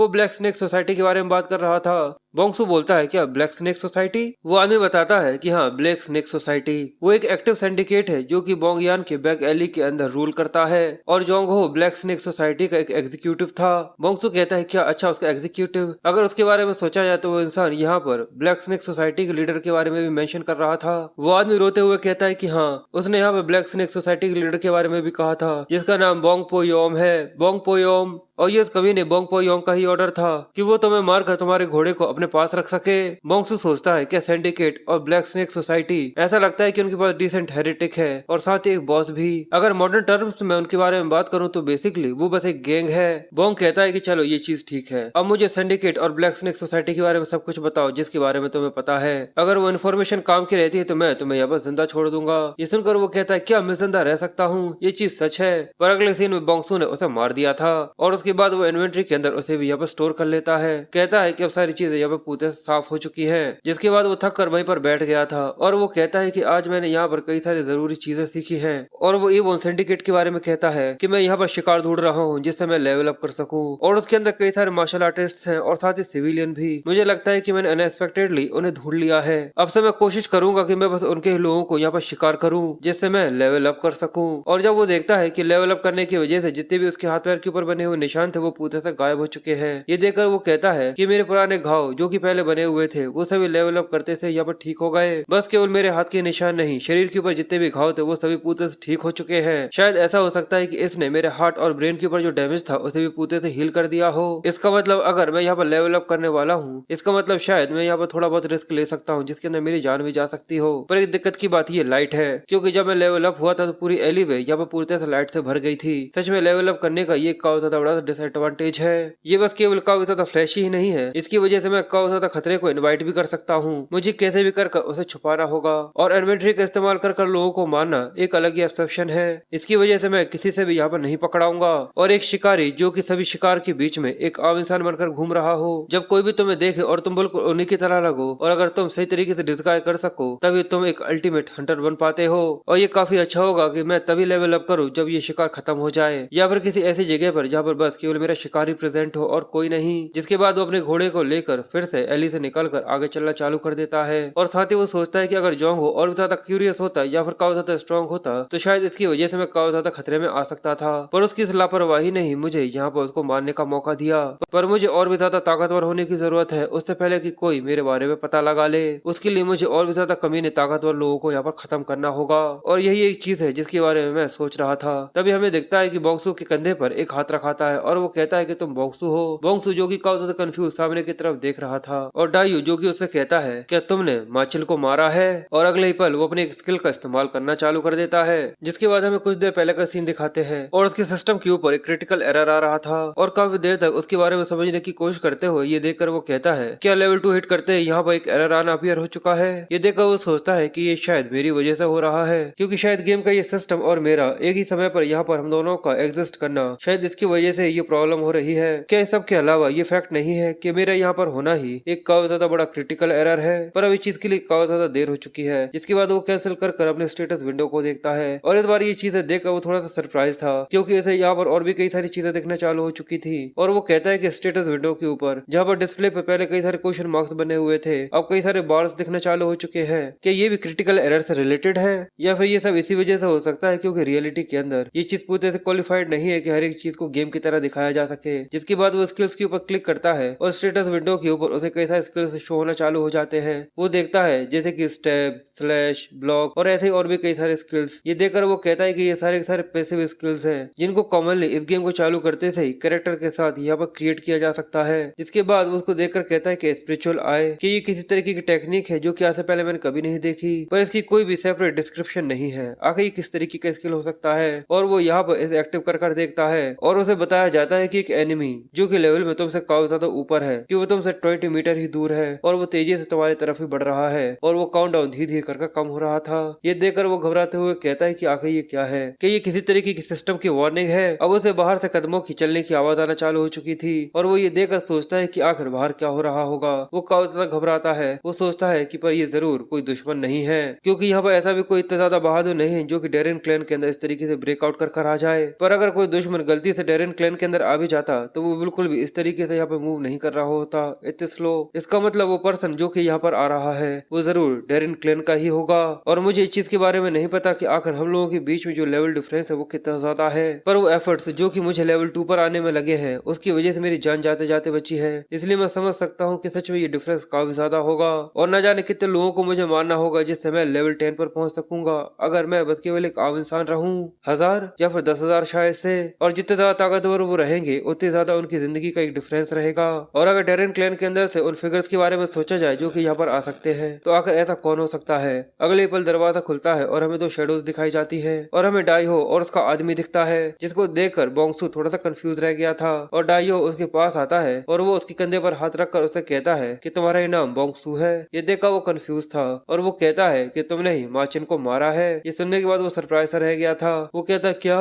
ब्लैक स्नेक सोसाइटी के बारे में बात कर रहा था। बोंगसू बोलता है क्या ब्लैक स्नेक सोसाइटी? वो आदमी बताता है कि हाँ ब्लैक स्नेक सोसाइटी वो एक एक्टिव सिंडिकेट है जो कि बोंगयान के बैक एली के अंदर रूल करता है। और जोंग हो ब्लैक स्नेक सोसाइटी का एक एग्जीक्यूटिव था। बोंगसू कहता है क्या अच्छा उसका एग्जीक्यूटिव? अगर उसके बारे में सोचा जाए तो वो इंसान यहाँ पर ब्लैक स्नेक सोसाइटी के लीडर के बारे में भी मेंशन कर रहा था। वो आदमी रोते हुए कहता है कि हाँ उसने यहाँ पर ब्लैक स्नेक सोसाइटी के लीडर के बारे में भी कहा था जिसका नाम बोंग पोयोम है। बोंग पोयोम। और ये कवि ने बोंग पोयोंग का ही ऑर्डर था कि वो तुम्हें मारकर तुम्हारे घोड़े को अपने पास रख सके। बोंगसू सोचता है क्या सिंडिकेट और ब्लैक स्नेक सोसाइटी, ऐसा लगता है कि उनके पास डिसेंट हेरिटिक है और साथ ही एक बॉस भी। अगर मॉडर्न टर्म्स में उनके बारे में बात करूं तो बेसिकली वो बस एक गैंग है। बोंग कहता है कि चलो ये चीज ठीक है, अब मुझे सिंडिकेट और ब्लैक स्नेक सोसाइटी के बारे में सब कुछ बताओ जिसके बारे में तुम्हें पता है। अगर वो इन्फॉर्मेशन काम की रहती है तो मैं तुम्हें यहाँ पर जिंदा छोड़ दूंगा। ये सुनकर वो कहता है क्या मैं जिंदा रह सकता हूँ? ये चीज सच है। पर अगले सीन में बोंगसू ने उसे मार दिया था और उसके बाद वो इन्वेंट्री के अंदर उसे भी यहाँ पर स्टोर कर लेता है। कहता है है कि अब सारी चीजें यहाँ पे पूरे साफ हो चुकी हैं। जिसके बाद वो थक कर वहीं पर बैठ गया था और वो कहता है कि आज मैंने यहाँ पर कई सारी जरूरी चीजें सीखी हैं। और वो इवोन सिंडिकेट के बारे में कहता है कि मैं यहाँ पर शिकार ढूंढ रहा हूँ जिससे मैं लेवल अप कर सकूँ, और उसके अंदर कई सारे मार्शल आर्टिस्ट हैं और साथ ही सिविलियन भी। मुझे लगता है कि मैंने अनएक्सपेक्टेडली उन्हें ढूंढ लिया है। अब से मैं कोशिश करूंगा कि मैं बस उनके लोगों को यहाँ पर शिकार करूँ जिससे मैं लेवल अप कर सकूँ। और जब वो देखता है कि लेवल अप करने की वजह से जितने भी उसके हाथ पैर के ऊपर बने हुए निशान थे वो पूरे से गायब हो चुके हैं। ये देखकर वो कहता है कि मेरे पुराने घाव जो कि पहले बने हुए थे वो सभी लेवल अप करते थे यहाँ पर ठीक हो गए। बस केवल मेरे हाथ के निशान नहीं, शरीर के ऊपर जितने भी घाव थे वो सभी पूरे से ठीक हो चुके हैं। शायद ऐसा हो सकता है कि इसने मेरे हार्ट और ब्रेन के ऊपर जो डैमेज था उसे भी पूरे से हील कर दिया हो। इसका मतलब अगर मैं यहाँ पर लेवल अप करने वाला हूँ, इसका मतलब शायद मैं यहाँ पर थोड़ा बहुत रिस्क ले सकता हूँ जिसके अंदर मेरी जान भी जा सकती हो। पर एक दिक्कत की बात ये लाइट है, क्योंकि जब मैं लेवल अप हुआ था तो पूरी एलिवे यहाँ पर पूरी तरह से लाइट से भर गई थी। सच में लेवल अप करने का ये काफी ज्यादा बड़ा डिसएडवांटेज है। ये बस केवल काफी ज्यादा फ्लैशी ही नहीं है, इसकी वजह से मैं काफी ज्यादा खतरे को इन्वाइट भी कर सकता हूँ। मुझे कैसे भी कर उसे छुपाना होगा, और इन्वेंट्री का इस्तेमाल कर लोगों को मारना एक अलग ही एक्सेप्शन है। इसकी वजह से मैं किसी से भी यहाँ पर नहीं पकड़ाऊंगा। और एक शिकारी जो कि सभी शिकार के बीच में एक आम इंसान बनकर घूम रहा हो, जब कोई भी तुम्हें देखे और तुम बिल्कुल उन्हीं की तरह लगो, और अगर तुम सही तरीके से डिस्गाइज कर सको तभी तुम एक अल्टीमेट हंटर बन पाते हो। और ये काफी अच्छा होगा कि मैं तभी लेवल अप करूँ जब ये शिकार खत्म हो जाए, या फिर किसी ऐसी जगह पर जहाँ पर बस केवल मेरा शिकारी प्रेजेंट हो और कोई नहीं। जिसके बाद वो अपने घोड़े को लेकर फिर से एली से निकलकर आगे चलना चालू कर देता है। और साथ ही वो सोचता है कि अगर जोंग हो और भी ज्यादा क्यूरियस होता या फिर काफी ज्यादा स्ट्रॉन्ग होता तो शायद इसकी वजह से मैं काफी ज्यादा खतरे में आ सकता था। पर उसकी इस लापरवाही ने ही मुझे यहाँ पर उसको मारने का मौका दिया। पर मुझे और भी ज्यादा ताकतवर होने की जरूरत है उससे पहले कि कोई मेरे बारे में पता लगा ले। उसके लिए मुझे और भी ज्यादा कमीने ताकतवर लोगों को यहाँ पर खत्म करना होगा, और यही एक चीज है जिसके बारे में मैं सोच रहा था। तभी हमें दिखता है कि बोंगसू के कंधे पर एक हाथ रखाता है और वो कहता है कि तुम बोंगसू हो। बोंगसू जो कि काफी ज्यादा कंफ्यूज सामने की तरफ देख रहा था, और डायू जो कि उससे कहता है क्या तुमने माचिल को मारा है। और अगले ही पल वो अपने स्किल का इस्तेमाल करना चालू कर देता है। जिसके बाद हमें कुछ देर पहले का सीन दिखाते हैं और उसके सिस्टम के ऊपर एक क्रिटिकल एरर आ रहा था, और काफी देर तक उसके बारे में समझने की कोशिश करते हुए ये देखकर वो कहता है क्या लेवल 2 हिट करते ही यहाँ पर एक एरर आना अपीयर हो चुका है। ये देखकर वो सोचता है कि ये शायद मेरी वजह से हो रहा है, क्योंकि शायद गेम का ये सिस्टम और मेरा एक ही समय पर यहाँ पर हम दोनों का एग्जिस्ट करना, शायद इसकी वजह से ये प्रॉब्लम हो रही है। क्या इस सब के अलावा ये फैक्ट नहीं है कि मेरा यहाँ पर होना ही एक काफी ज्यादा बड़ा क्रिटिकल एरर है। पर अब इस चीज के लिए काफी ज्यादा देर हो चुकी है। जिसके बाद वो कैंसिल कर अपने स्टेटस विंडो को देखता है, और इस बार ये चीजें देखकर वो थोड़ा सा सरप्राइज था, क्योंकि इसे यहाँ पर और भी कई सारी चीजें दिखना चालू हो चुकी थी। और वो कहता है कि स्टेटस विंडो के ऊपर जहाँ पर डिस्प्ले पे पहले कई सारे क्वेश्चन मार्क्स बने हुए थे, अब कई सारे बार्स दिखना चालू हो चुके हैं। क्या ये भी क्रिटिकल एरर से रिलेटेड है, या फिर ये सब इसी वजह से हो सकता है क्योंकि रियलिटी के अंदर ये चीज पूरी तरह से क्वालिफाइड नहीं है कि हर एक चीज को गेम की तरह दिखाया जा सके। जिसके बाद वो स्किल्स के ऊपर क्लिक करता है और स्टेटस विंडो के ऊपर उसे कई सारे स्किल्स शो होना चालू हो जाते हैं। वो देखता है जैसे कि स्टेप, स्लैश, ब्लॉक और ऐसे ही और भी कई सारे स्किल्स। ये देखकर वो कहता है कि ये सारे के सारे पैसिव स्किल्स हैं जिनको कॉमनली इस गेम को चालू करते थे कैरेक्टर के साथ यहाँ पर क्रिएट किया जा सकता है। जिसके बाद वो उसको देखकर कहता है कि स्पिरिचुअल आए कि ये किसी तरीके की टेक्निक है जो कि आज से पहले मैंने कभी नहीं देखी, पर इसकी कोई भी सेपरेट डिस्क्रिप्शन नहीं है। आखिर ये किस तरीके का स्किल हो सकता है, और वो यहाँ पर इसे एक्टिव कर देखता है और उसे बताया जाता है कि एक एनिमी जो कि लेवल में तुमसे काफी ज्यादा ऊपर है, कि वो तुमसे 20 मीटर ही दूर है और वो तेजी से तुम्हारी तरफ ही बढ़ रहा है, और वो काउंटडाउन धीरे धीरे कर कम हो रहा था। ये देखकर वो घबराते हुए कहता है कि आखिर ये क्या है, कि ये किसी तरीके की सिस्टम की वार्निंग है। अब उसे बाहर से कदमों की चलने की आवाज आना चालू हो चुकी थी, और वो ये देखकर सोचता है कि आखिर बाहर क्या हो रहा होगा। वो काफी ज्यादा घबराता है। वो सोचता है कि पर ये जरूर कोई दुश्मन नहीं है, क्योंकि यहाँ पर ऐसा भी कोई इतना ज्यादा बहादुर नहीं है जो कि डेरेन क्लैन के अंदर इस तरीके से ब्रेकआउट कर आ जाए। पर अगर कोई दुश्मन गलती से डेरेन क्लैन के अंदर आ भी जाता तो वो बिल्कुल भी इस तरीके से यहाँ पे मूव नहीं कर रहा होता इतने स्लो। इसका मतलब वो पर्सन जो कि यहाँ पर आ रहा है वो जरूर डेरेन क्लैन का ही होगा। और मुझे इस चीज के बारे में नहीं पता कि आखिर हम लोगों के बीच में जो लेवल डिफरेंस है वो कितना ज्यादा है, पर वो एफर्ट्स जो कि मुझे लेवल 2 पर आने में लगे हैं उसकी वजह से मेरी जान जाते जाते बची है। इसलिए मैं समझ सकता हूँ कि सच में ये डिफरेंस काफी ज्यादा होगा, और न जाने कितने लोगों को मुझे मारना होगा जिससे मैं लेवल 10 पर पहुंच सकूंगा अगर मैं बस केवल एक आम इंसान रहूं। 1000 या फिर 10,000 शायद से। और जितने ज्यादा ताकतवर वो रहेंगे उतनी ज्यादा उनकी जिंदगी का एक डिफरेंस रहेगा। और अगर डेरेन क्लैन के अंदर से उन फिगर्स के बारे में सोचा जाए जो कि यहाँ पर आ सकते हैं, तो आखिर ऐसा कौन हो सकता है। अगले पल दरवाजा खुलता है और हमें 2 शेडोज दिखाई जाती है, और हमें डाइहो और उसका आदमी दिखता है, जिसको देखकर बोंगसू थोड़ा सा कंफ्यूज रह गया था। और डाइहो उसके पास आता है और वो उसके कंधे पर हाथ रखकर उसे कहता है कि तुम्हारा ये नाम बोंगसू है। ये देखकर वो कंफ्यूज था और वो कहता है कि तुमने ही माचिन को मारा है। ये सुनने के बाद वो सरप्राइज रह गया था। वो कहता क्या,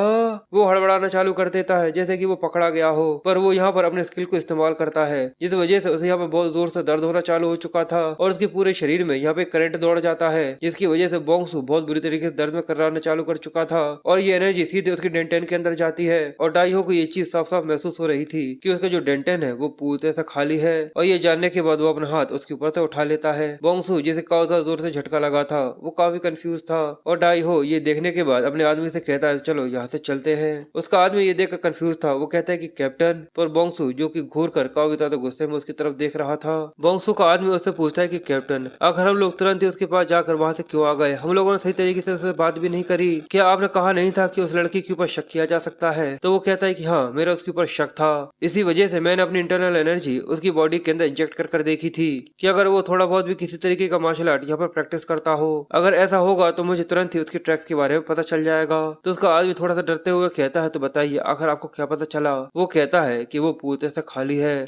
वो हड़बड़ाना चालू कर देता है जैसे कि वो पकड़ा गया हो। पर वो यहाँ पर अपने स्किल को इस्तेमाल करता है जिस वजह से उसे यहाँ पे बहुत जोर से दर्द होना चालू हो चुका था और उसके पूरे शरीर में यहाँ पे करंट दौड़ जाता है, जिसकी वजह से बोंगसू बहुत बुरी तरीके से दर्द में करारना चालू कर चुका था और ये एनर्जी सीधे उसके डेंटेन के अंदर जाती है। और डाइहो को ये चीज साफ साफ महसूस हो रही थी कि उसका जो डेंटेन है वो पूरी तरह से खाली है और ये जानने के बाद वो अपना हाथ उसके ऊपर से उठा लेता है। बोंगसू जिसे काफी जोर से झटका लगा था वो काफी कंफ्यूज था और डाइहो ये देखने के बाद अपने आदमी से कहता है चलो यहाँ से चलते हैं। उसका आदमी ये देखकर कंफ्यूज था, वो कहता है कि कैप्टन, पर बोंगसू जो कि घूर कर काफी ज्यादा गुस्से में उसकी तरफ देख रहा था। बोंगसू का आदमी उससे पूछता है कि कैप्टन, अगर हम लोग तुरंत ही उसके पास जाकर वहाँ से क्यों आ गए? हम लोगों ने सही तरीके से उससे बात भी नहीं करी। क्या आपने कहा नहीं था कि उस लड़की के ऊपर शक किया जा सकता है? तो वो कहता है कि हाँ, मेरा उसके ऊपर शक था, इसी वजह से मैंने अपनी इंटरनल एनर्जी उसकी बॉडी के अंदर इंजेक्ट कर देखी थी कि अगर वो थोड़ा बहुत भी किसी तरीके का मार्शल आर्ट यहाँ पर प्रैक्टिस करता हो, अगर ऐसा होगा तो मुझे तुरंत ही उसके ट्रैक्स के बारे में पता चल जाएगा। तो उसका आदमी थोड़ा सा डरते हुए कहता है तो बताइए आखिर आपको क्या पता चला? वो कहता है कि वो पूरी तरह से खाली है,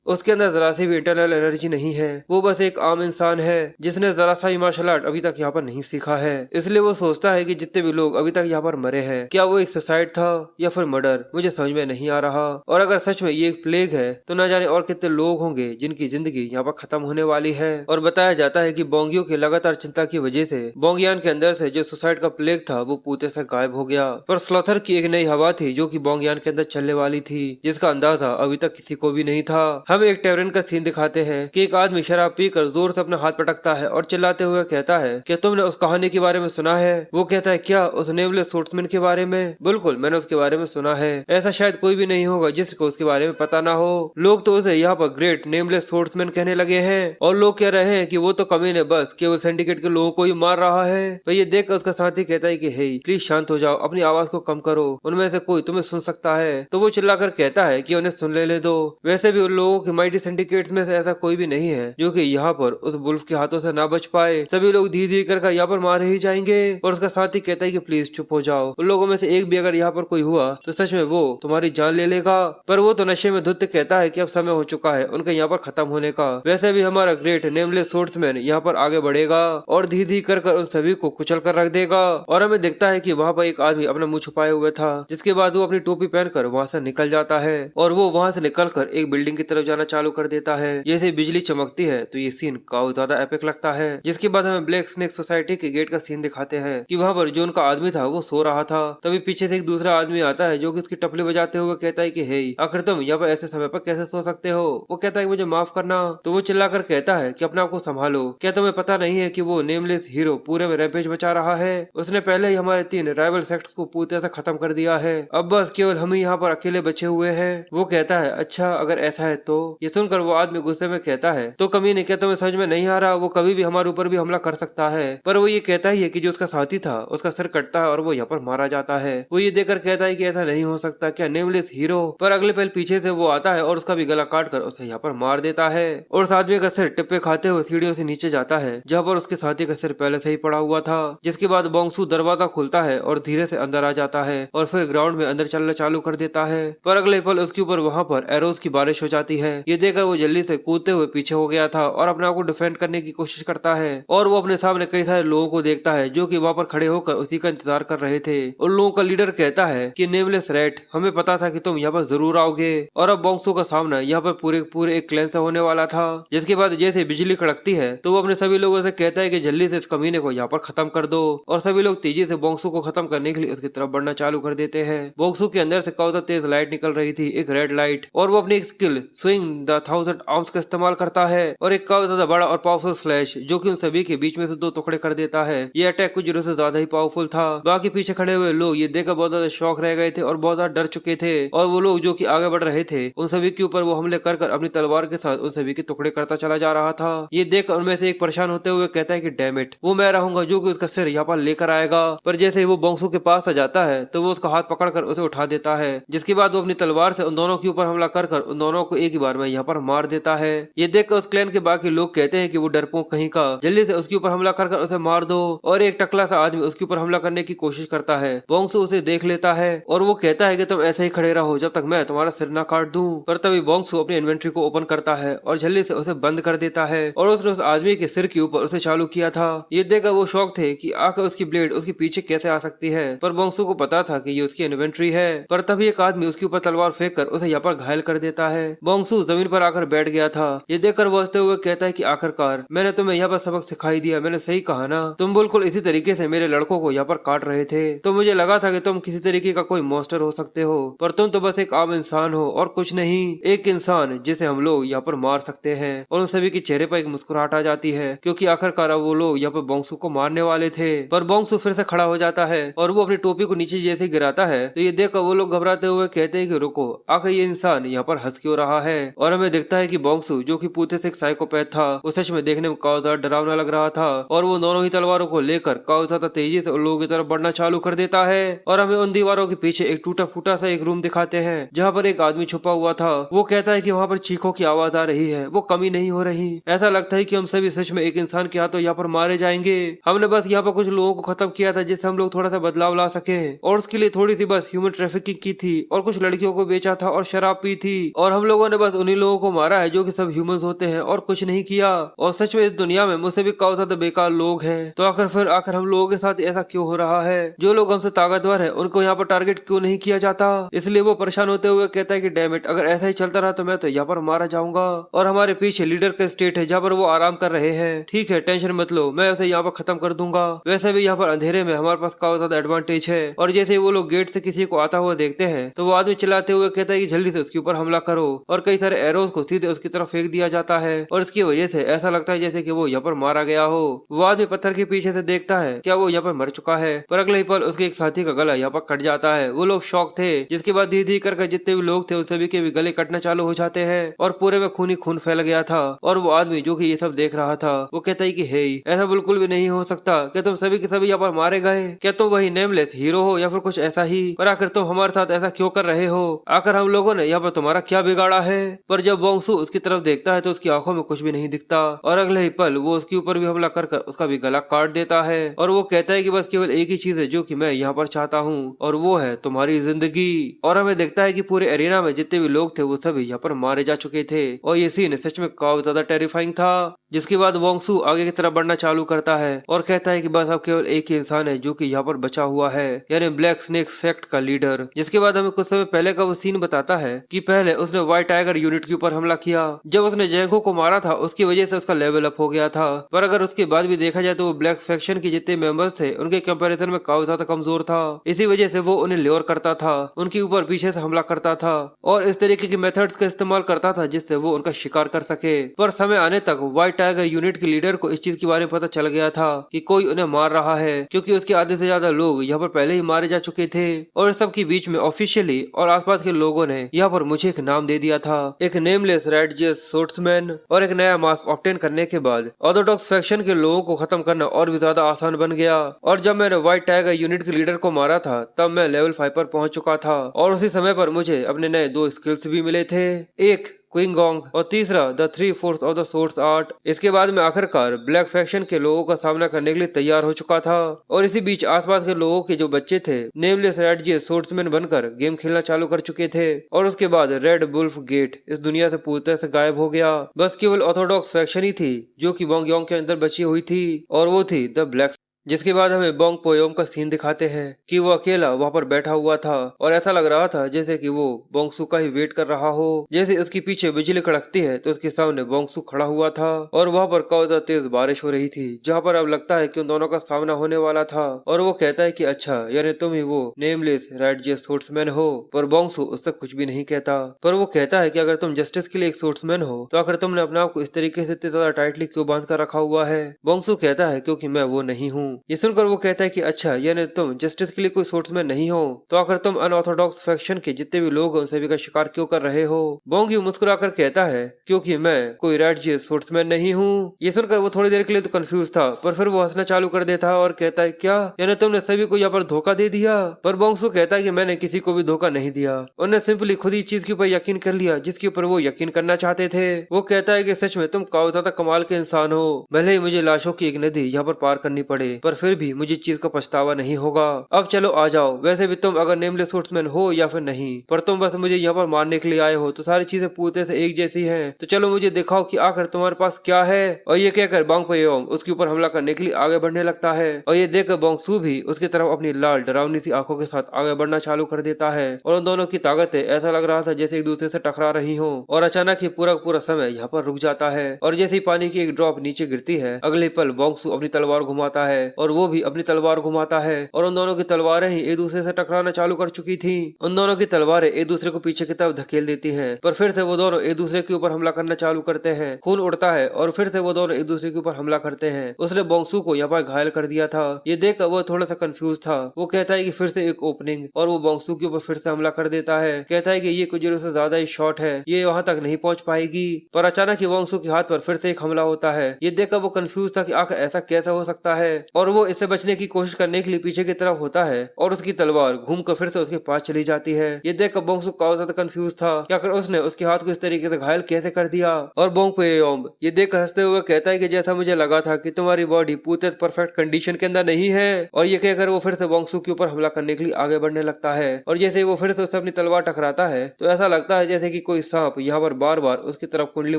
उसके अंदर जरा सी भी इंटरनल एनर्जी नहीं है, वो बस एक आम इंसान है जिसने जरा सा ही मार्शल आर्ट अभी तक यहाँ पर नहीं सीखा है। इसलिए वो सोचता है कि जितने भी लोग अभी तक यहाँ पर मरे हैं, क्या वो एक सुसाइड था या फिर मर्डर, मुझे समझ में नहीं आ रहा। और अगर सच में ये एक प्लेग है तो न जाने और कितने लोग होंगे जिनकी जिंदगी यहाँ पर खत्म होने वाली है। और बताया जाता है कि बोंगियों की लगातार चिंता की वजह से बोंगियान के अंदर से जो सुसाइड का प्लेग था वो पूरे से गायब हो गया, पर स्लॉथर की एक नई हवा थी जो कि बोंगियान के अंदर चलने वाली थी, जिसका अंदाजा अभी तक किसी को भी नहीं था। हमें एक टेवरन का सीन दिखाते हैं कि एक आदमी शराब पीकर जोर से अपना हाथ पटकता है और चिल्लाते हुए कहता है, क्या तुमने उस कहानी के बारे में सुना है? वो कहता है, क्या उस नेमलेस स्वर्ड्समैन के बारे में? बिल्कुल, मैंने उसके बारे में सुना है। ऐसा शायद कोई भी नहीं होगा जिसको उसके बारे में पता ना हो। लोग तो उसे यहाँ पर ग्रेट नेमलेस स्वर्ड्समैन कहने लगे हैं और लोग कह रहे हैं कि वो तो कमीने बस केवल सिंडिकेट के लोगों को ही मार रहा है। तो ये देखकर उसका साथी कहता है कि हे प्लीज शांत हो जाओ, अपनी आवाज को कम करो, उनमें से कोई तुम्हें सुन सकता है। तो वो चिल्लाकर कहता है कि उन्हें सुन ले दो। वैसे भी उन लोगों की माइटी सिंडिकेट्स में से ऐसा कोई भी नहीं है जो कि यहाँ पर उस वुल्फ के हाथों से ना बच पाए। सभी लोग धीरे धीरे कर यहाँ पर मारे ही जाएंगे। और उसका साथी कहता है कि प्लीज चुप हो जाओ, उन लोगों में से एक भी अगर यहाँ पर कोई हुआ तो सच में वो तुम्हारी जान ले लेगा। पर वो तो नशे में धुत कहता है कि अब समय हो चुका है उनके यहाँ पर खत्म होने का। वैसे भी हमारा ग्रेट नेमलेस स्वर्ड्समैन यहाँ पर आगे बढ़ेगा और धीरे धीरे कर उन सभी को कुचल कर रख देगा। और हमें दिखता है कि वहाँ पर एक आदमी अपना मुंह छुपाए हुए था, जिसके बाद वो अपनी टोपी पहनकर वहाँ से निकल जाता है और वो वहाँ से निकलकर एक बिल्डिंग की तरफ जाना चालू कर देता है। जैसे बिजली चमकती है तो ये सीन काफी ज्यादा एपिक लगता है। जिसके बाद हमें ब्लैक स्नेक सोसाइटी के गेट का सीन दिखाते हैं कि वहाँ पर जो उनका आदमी था वो सो रहा था। तभी पीछे से एक दूसरा आदमी आता है जो कि उसकी टपली बजाते हुए कहता है कि हे, आखिर तुम यहाँ पर ऐसे समय पर कैसे सो सकते हो? वो कहता है कि मुझे माफ करना। तो वो चिल्लाकर कहता है कि अपने आप को संभालो, क्या तुम्हें पता नहीं है कि वो नेमलेस हीरो पूरे में रैम्पेज मचा रहा है? उसने पहले ही हमारे 3 राइवल सेक्ट्स को पूरी तरह से खत्म कर दिया है, अब बस केवल हम ही यहाँ पर अकेले बचे हुए हैं। वो कहता है अच्छा अगर ऐसा है तो। ये सुनकर वो आदमी गुस्से में कहता है, तो कमीने, क्या तुम्हें समझ में नहीं आ रहा? वो कभी भी हमारे ऊपर भी हमला कर सकता है। पर वो ये कहता ही है कि जो उसका साथी था उसका सर कटता है और वो यहाँ पर मारा जाता है। वो ये देखकर कहता है कि ऐसा नहीं हो सकता, क्या नेमलेस हीरो? पर अगले पल पीछे से वो आता है और उसका भी गला काट कर उसे यहाँ पर मार देता है और उस आदमी का सिर टिप्पे खाते हुए सीढ़ियों से नीचे जाता है, जहाँ पर उसके साथी का सिर पहले से ही पड़ा हुआ था। जिसके बाद बोंगसू दरवाजा खुलता है और धीरे से अंदर आ जाता है और फिर ग्राउंड में अंदर चलना चालू कर देता है। पर अगले पल उसके ऊपर वहाँ पर एरोज की बारिश हो जाती है। ये देखकर वो जल्दी से कूदते हुए पीछे हो गया था और अपने आप को डिफेंड करने की कोशिश करता है। और वो अपने सामने कई सारे लोगों को देखता है जो कि वहाँ पर खड़े होकर उसी का इंतजार कर रहे थे। उन लोगों का लीडर कहता है कि नेमलेस रैट, हमें पता था कि तुम यहाँ पर जरूर आओगे। और अब बोंगसू का सामना यहाँ पर पूरे एक क्लैन से होने वाला था। जिसके बाद जैसे बिजली कड़कती है तो वो अपने सभी लोगों से कहता है कि जल्दी से इस कमीने को यहाँ पर खत्म कर दो। और सभी लोग तेजी से बोंगसू को खत्म करने के लिए उसकी तरफ बढ़ना चालू कर देते हैं। बोंगसू के अंदर से काफी तेज लाइट निकल रही थी, एक रेड लाइट, और वो अपनी एक स्किल स्विंग द 1000 आर्म्स का इस्तेमाल करता है और एक काफी ज्यादा बड़ा और पावरफुल स्लैश जो कि उन सभी के बीच में से 2 टुकड़े कर देता है। ये अटैक कुछ जरूर से ज्यादा ही पावरफुल था। बाकी पीछे खड़े हुए लोग ये देखकर बहुत ज्यादा शॉक रह गए थे और बहुत ज्यादा डर चुके थे। और वो लोग जो कि आगे बढ़ रहे थे उन सभी के ऊपर वो हमले कर अपनी तलवार के साथ उन सभी के टुकड़े करता चला जा रहा था। ये देखकर उनमें से एक परेशान होते हुए कहता है कि डैम इट, वो मैं रहूंगा जो कि उसका सिर यहाँ पर लेकर आएगा। पर जैसे ही वो बोंगसू के पास आ जाता है तो वो उसका हाथ पकड़कर उसे उठा देता है। जिसके बाद वो अपनी तलवार से उन दोनों के ऊपर हमला कर उन दोनों को एक ही बार में यहाँ पर मार देता है। ये देखकर उस क्लैन के बाकी लोग कहते हैं कि वो डरपोक कहीं का, जल्दी से उसके ऊपर हमला कर उसे मार दो। और एक टकला सा आदमी उसके ऊपर हमला करने की कोशिश करता है। बोंगसू उसे देख लेता है और वो कहता है कि तुम ऐसे ही खड़े रहो जब तक मैं तुम्हारा सिर ना काट दूं। पर तभी बोंगसू अपनी इन्वेंट्री को ओपन करता है और जल्दी से उसे बंद कर देता है और उसने उस आदमी के सिर के ऊपर उसे चालू किया था। ये देखकर वो शौक थे कि आखिर उसकी ब्लेड उसके पीछे कैसे आ सकती है। पर बोंगसू को पता था कि ये उसकी इन्वेंट्री है। पर तभी एक आदमी उसके ऊपर तलवार फेंक कर उसे यहाँ पर घायल कर देता है। बोंगसू बोंगसू जमीन पर आकर बैठ गया था। ये देखकर वो हंसते हुए कहता है कि आखिरकार मैंने तुम्हें यहाँ पर सबक सिखाई दिया। मैंने सही कहा ना, तुम बिल्कुल इसी तरीके से मेरे लड़कों को यहाँ पर काट रहे थे। तो मुझे लगा था कि तुम किसी तरीके का कोई मॉन्स्टर हो सकते हो, पर तुम तो बस एक आम इंसान हो और कुछ नहीं। एक इंसान जिसे हम लोग यहाँ पर मार सकते हैं। और उन सभी के चेहरे पर एक मुस्कुराहट आ जाती है, क्योंकि आखिरकार वो लोग यहाँ पर बोंगसू को मारने वाले थे। पर बोंगसू फिर से खड़ा हो जाता है और वो अपनी टोपी को नीचे जैसे गिराता है तो ये देखकर वो लोग घबराते हुए कहते हैं कि रुको, आखिर ये इंसान यहाँ पर हंस क्यों रहा है। और हमें दिखता है कि बोंगसू जो कि पूते से एक साइकोपैथ था, वो सच में देखने में काफी ज्यादा डरावना लग रहा था। और वो दोनों ही तलवारों को लेकर काफी ज्यादा तेजी से उन लोगों की तरफ बढ़ना चालू कर देता है। और हमें उन दीवारों के पीछे एक टूटा फूटा सा एक रूम दिखाते हैं जहाँ पर एक आदमी छुपा हुआ था। वो कहता है कि वहाँ पर चीखों की आवाज आ रही है, वो कमी नहीं हो रही। ऐसा लगता है कि हम सभी सच में एक इंसान के हाथों यहाँ पर मारे जाएंगे। हमने बस यहाँ पर कुछ लोगों को खत्म किया था जिससे हम लोग थोड़ा सा बदलाव ला सके, और उसके लिए थोड़ी सी बस ह्यूमन ट्रैफिकिंग की थी और कुछ लड़कियों को बेचा था और शराब पी थी। और हम लोगों ने बस उन्हीं लोगों को मारा है जो कि सब ह्यूमंस होते हैं और कुछ नहीं किया। और सच में इस दुनिया में मुझसे भी काफी ज्यादा बेकार लोग हैं। तो आखिर हम लोगों के साथ ऐसा क्यों हो रहा है? जो लोग हमसे ताकतवर है उनको यहाँ पर टारगेट क्यों नहीं किया जाता? इसलिए वो परेशान होते हुए कहता है कि डैम इट, अगर ऐसा ही चलता रहा तो मैं तो यहाँ पर मारा जाऊंगा। और हमारे पीछे लीडर का स्टेट है जहाँ पर वो आराम कर रहे हैं। ठीक है, टेंशन मत लो, मैं उसे यहाँ पर खत्म कर दूंगा। वैसे भी यहाँ पर अंधेरे में हमारे पास काफी ज्यादा एडवांटेज है। और जैसे ही वो लोग गेट से किसी को आता हुआ देखते हैं तो वो आदमी चिल्लाते हुए कहता है कि जल्दी से उसके ऊपर हमला करो। और कई सारे एरोज को सीधे उसकी तरफ फेंक दिया जाता है और इसकी वजह से ऐसा लगता है जैसे कि वो यहाँ पर मारा गया हो। वो आदमी पत्थर के पीछे से देखता है, क्या वो यहाँ पर मर चुका है? पर अगले ही पल उसके एक साथी का गला यहाँ पर कट जाता है। वो लोग शॉक थे, जिसके बाद धीरे धीरे करके जितने भी लोग थे उन सभी के भी गले कटना चालू हो जाते हैं और पूरे में खून ही खून फैल गया था। और वो आदमी जो कि ये सब देख रहा था वो कहता है कि हे, ऐसा बिल्कुल भी नहीं हो सकता। क्या तुम सभी के सभी यहाँ पर मारे गए? क्या तुम वही नेमलेस हीरो हो या फिर कुछ ऐसा ही? पर आखिर तुम हमारे साथ ऐसा क्यों कर रहे हो? आखिर हम लोगों ने यहाँ पर तुम्हारा क्या बिगाड़ा है? पर जब बोंगसू उसकी तरफ देखता है तो उसकी आंखों में कुछ भी नहीं दिखता और अगले ही पल वो उसके ऊपर भी हमला कर उसका भी गला काट देता है। और वो कहता है कि बस केवल एक ही चीज है जो कि मैं यहाँ पर चाहता हूँ, और वो है तुम्हारी जिंदगी। और हमें दिखता है कि पूरे एरिना में जितने भी लोग थे वो सभी यहाँ पर मारे जा चुके थे। और ये सीन सच में काफी ज्यादा टेरिफाइंग था। जिसके बाद बोंगसू आगे की तरफ बढ़ना चालू करता है और कहता है कि बस अब केवल एक ही इंसान है जो कि यहाँ पर बचा हुआ है, यानी ब्लैक स्नेक सेक्ट का लीडर। जिसके बाद हमें कुछ समय पहले का वो सीन बताता है कि पहले उसने व्हाइट टाइगर यूनिट के ऊपर हमला किया। जब उसने जैंगो को मारा था उसकी वजह से उसका लेवल अप हो गया था। पर अगर उसके बाद भी देखा जाए तो वो ब्लैक फैक्शन के जितने मेंबर्स थे उनके कंपैरिजन में काफी ज्यादा कमजोर था। इसी वजह से वो उन्हें ल्योर करता था, उनके ऊपर पीछे से हमला करता था और इस तरीके की मेथड्स का इस्तेमाल करता था जिससे वो उनका शिकार कर सके। पर समय आने तक व्हाइट टाइगर यूनिट के लीडर को इस चीज के बारे में पता चल गया था कि कोई उन्हें मार रहा है, क्योंकि उसके आधे से ज्यादा लोग यहाँ पर पहले ही मारे जा चुके थे। और इस सब के बीच में ऑफिशियली और आसपास के लोगों ने यहाँ पर मुझे एक नाम दे दिया था, एक नेमलेस रेडजियस सोर्ट्समैन। और एक नया मास्क ऑब्टेन करने के बाद ऑर्थोडॉक्स फैक्शन के लोगों को खत्म करना और भी ज्यादा आसान बन गया। और जब मैंने व्हाइट टाइगर यूनिट के लीडर को मारा था तब मैं लेवल 5 पर पहुंच चुका था और उसी समय पर मुझे अपने नए 2 स्किल्स भी मिले थे, एक क्विंगोंग और तीसरा the 3/4 of the source art. इसके बाद मैं आखिरकार ब्लैक फैक्शन के लोगों का सामना करने के लिए तैयार हो चुका था। और इसी बीच आसपास के लोगों के जो बच्चे थे नेमलेस रेडजियस सोर्ट्समैन बनकर गेम खेलना चालू कर चुके थे। और उसके बाद रेड वुल्फ गेट इस दुनिया से पूरी तरह से गायब हो गया। बस केवल ऑर्थोडॉक्स फैक्शन ही थी जो कि बोंगयोंग के अंदर बची हुई थी, और वो थी द ब्लैक। जिसके बाद हमें बोंग पोयोम का सीन दिखाते हैं कि वो अकेला वहाँ पर बैठा हुआ था और ऐसा लग रहा था जैसे कि वो बोंगसू का ही वेट कर रहा हो। जैसे उसके पीछे बिजली कड़कती है तो उसके सामने बोंगसू खड़ा हुआ था और वहाँ पर काफी तेज बारिश हो रही थी, जहाँ पर अब लगता है कि उन दोनों का सामना होने वाला था। और वो कहता है कि अच्छा, यानी तुम ही वो नेमलेस रेडजियस सोर्ट्समैन हो। पर बोंगसू उससे कुछ भी नहीं कहता, पर वो कहता है कि अगर तुम जस्टिस के लिए एक सोर्ट्समैन हो तो आखिर तुमने अपने आप को इस तरीके से इतने ज्यादा टाइटली क्यों बांध कर रखा हुआ है? बोंगसू कहता है क्योंकि मैं वो नहीं हूँ। ये सुनकर वो कहता है कि अच्छा, यानी तुम जस्टिस के लिए कोई सोर्ट्समैन नहीं हो, तो आखिर तुम अनऑर्थोडॉक्स फैक्शन के जितने भी लोग हैं उन सभी का शिकार क्यों कर रहे हो? बोंग मुस्कुराकर कहता है क्योंकि मैं कोई रेडजियस सोर्ट्समैन नहीं हूँ। ये सुनकर वो थोड़ी देर के लिए तो कंफ्यूज था, पर फिर वो हंसना चालू कर देता है और कहता है क्या, यानी तुमने सभी को यहाँ पर धोखा दे दिया? पर बोंगसू कहता है कि मैंने किसी को भी धोखा नहीं दिया, उन्हें सिंपली खुद ही चीज के ऊपर यकीन कर लिया जिसके ऊपर वो यकीन करना चाहते थे। वो कहता है कि सच में तुम काफी ज्यादा कमाल के इंसान हो, भले ही मुझे लाशों की एक नदी यहाँ पर पार करनी पड़े, पर फिर भी मुझे इस चीज का पछतावा नहीं होगा। अब चलो आ जाओ, वैसे भी तुम अगर नेमलेस स्पोर्ट्समैन हो या फिर नहीं, पर तुम बस मुझे यहाँ पर मारने के लिए आए हो तो सारी चीजें पूरे से एक जैसी हैं, तो चलो मुझे दिखाओ कि आखिर तुम्हारे पास क्या है। और ये कहकर बोंग पेयोंग उसके ऊपर हमला करने के लिए आगे बढ़ने लगता है और ये देखकर बोंग सू भी उसकी तरफ अपनी लाल डरावनी सी आंखों के साथ आगे बढ़ना चालू कर देता है और उन दोनों की ताकतें ऐसा लग रहा था जैसे एक दूसरे से टकरा रही हो। और अचानक ही पूरा पूरा समय यहाँ पर रुक जाता है और जैसे ही पानी की एक ड्रॉप नीचे गिरती है, अगले पल बोंग सू अपनी तलवार घुमाता है और वो भी अपनी तलवार घुमाता है और उन दोनों की तलवारें ही एक दूसरे से टकराना चालू कर चुकी थी। उन दोनों की तलवारें एक दूसरे को पीछे की तरफ धकेल देती हैं, पर फिर से वो दोनों एक दूसरे के ऊपर हमला करना चालू करते हैं। खून उड़ता है और फिर से वो दोनों एक दूसरे के ऊपर हमला करते हैं। उसने बोंग सू को यहाँ पर घायल कर दिया था। ये देखकर वो थोड़ा सा कंफ्यूज था। वो कहता है कि फिर से एक ओपनिंग और वो बोंग सू के ऊपर फिर से हमला कर देता है। कहता है कि ये कुछ से ज्यादा ही शॉर्ट है, ये वहां तक नहीं पहुंच पाएगी। पर अचानक ही बोंग सू के हाथ पर फिर से एक हमला होता है। ये देखकर वो कंफ्यूज था कि आखिर ऐसा कैसा हो सकता है और वो इससे बचने की कोशिश करने के लिए पीछे की तरफ होता है और उसकी तलवार घूमकर फिर से उसके पास चली जाती है। ये देखकर बोंग सू काफी ज्यादा कंफ्यूज था कि आखिर उसने उसके हाथ को इस तरीके से घायल कैसे कर दिया। और बोंग पेयोंग ये देखकर हंसते हुए कहता है कि जैसा मुझे लगा था कि तुम्हारी बॉडी पूरे परफेक्ट कंडीशन के अंदर नहीं है। और ये कहकर वो फिर से बोंग सू के ऊपर हमला करने के लिए आगे बढ़ने लगता है और जैसे वो फिर से उससे अपनी तलवार टकराता है तो ऐसा लगता है जैसे कि कोई सांप यहाँ पर बार बार उसकी तरफ कुंडली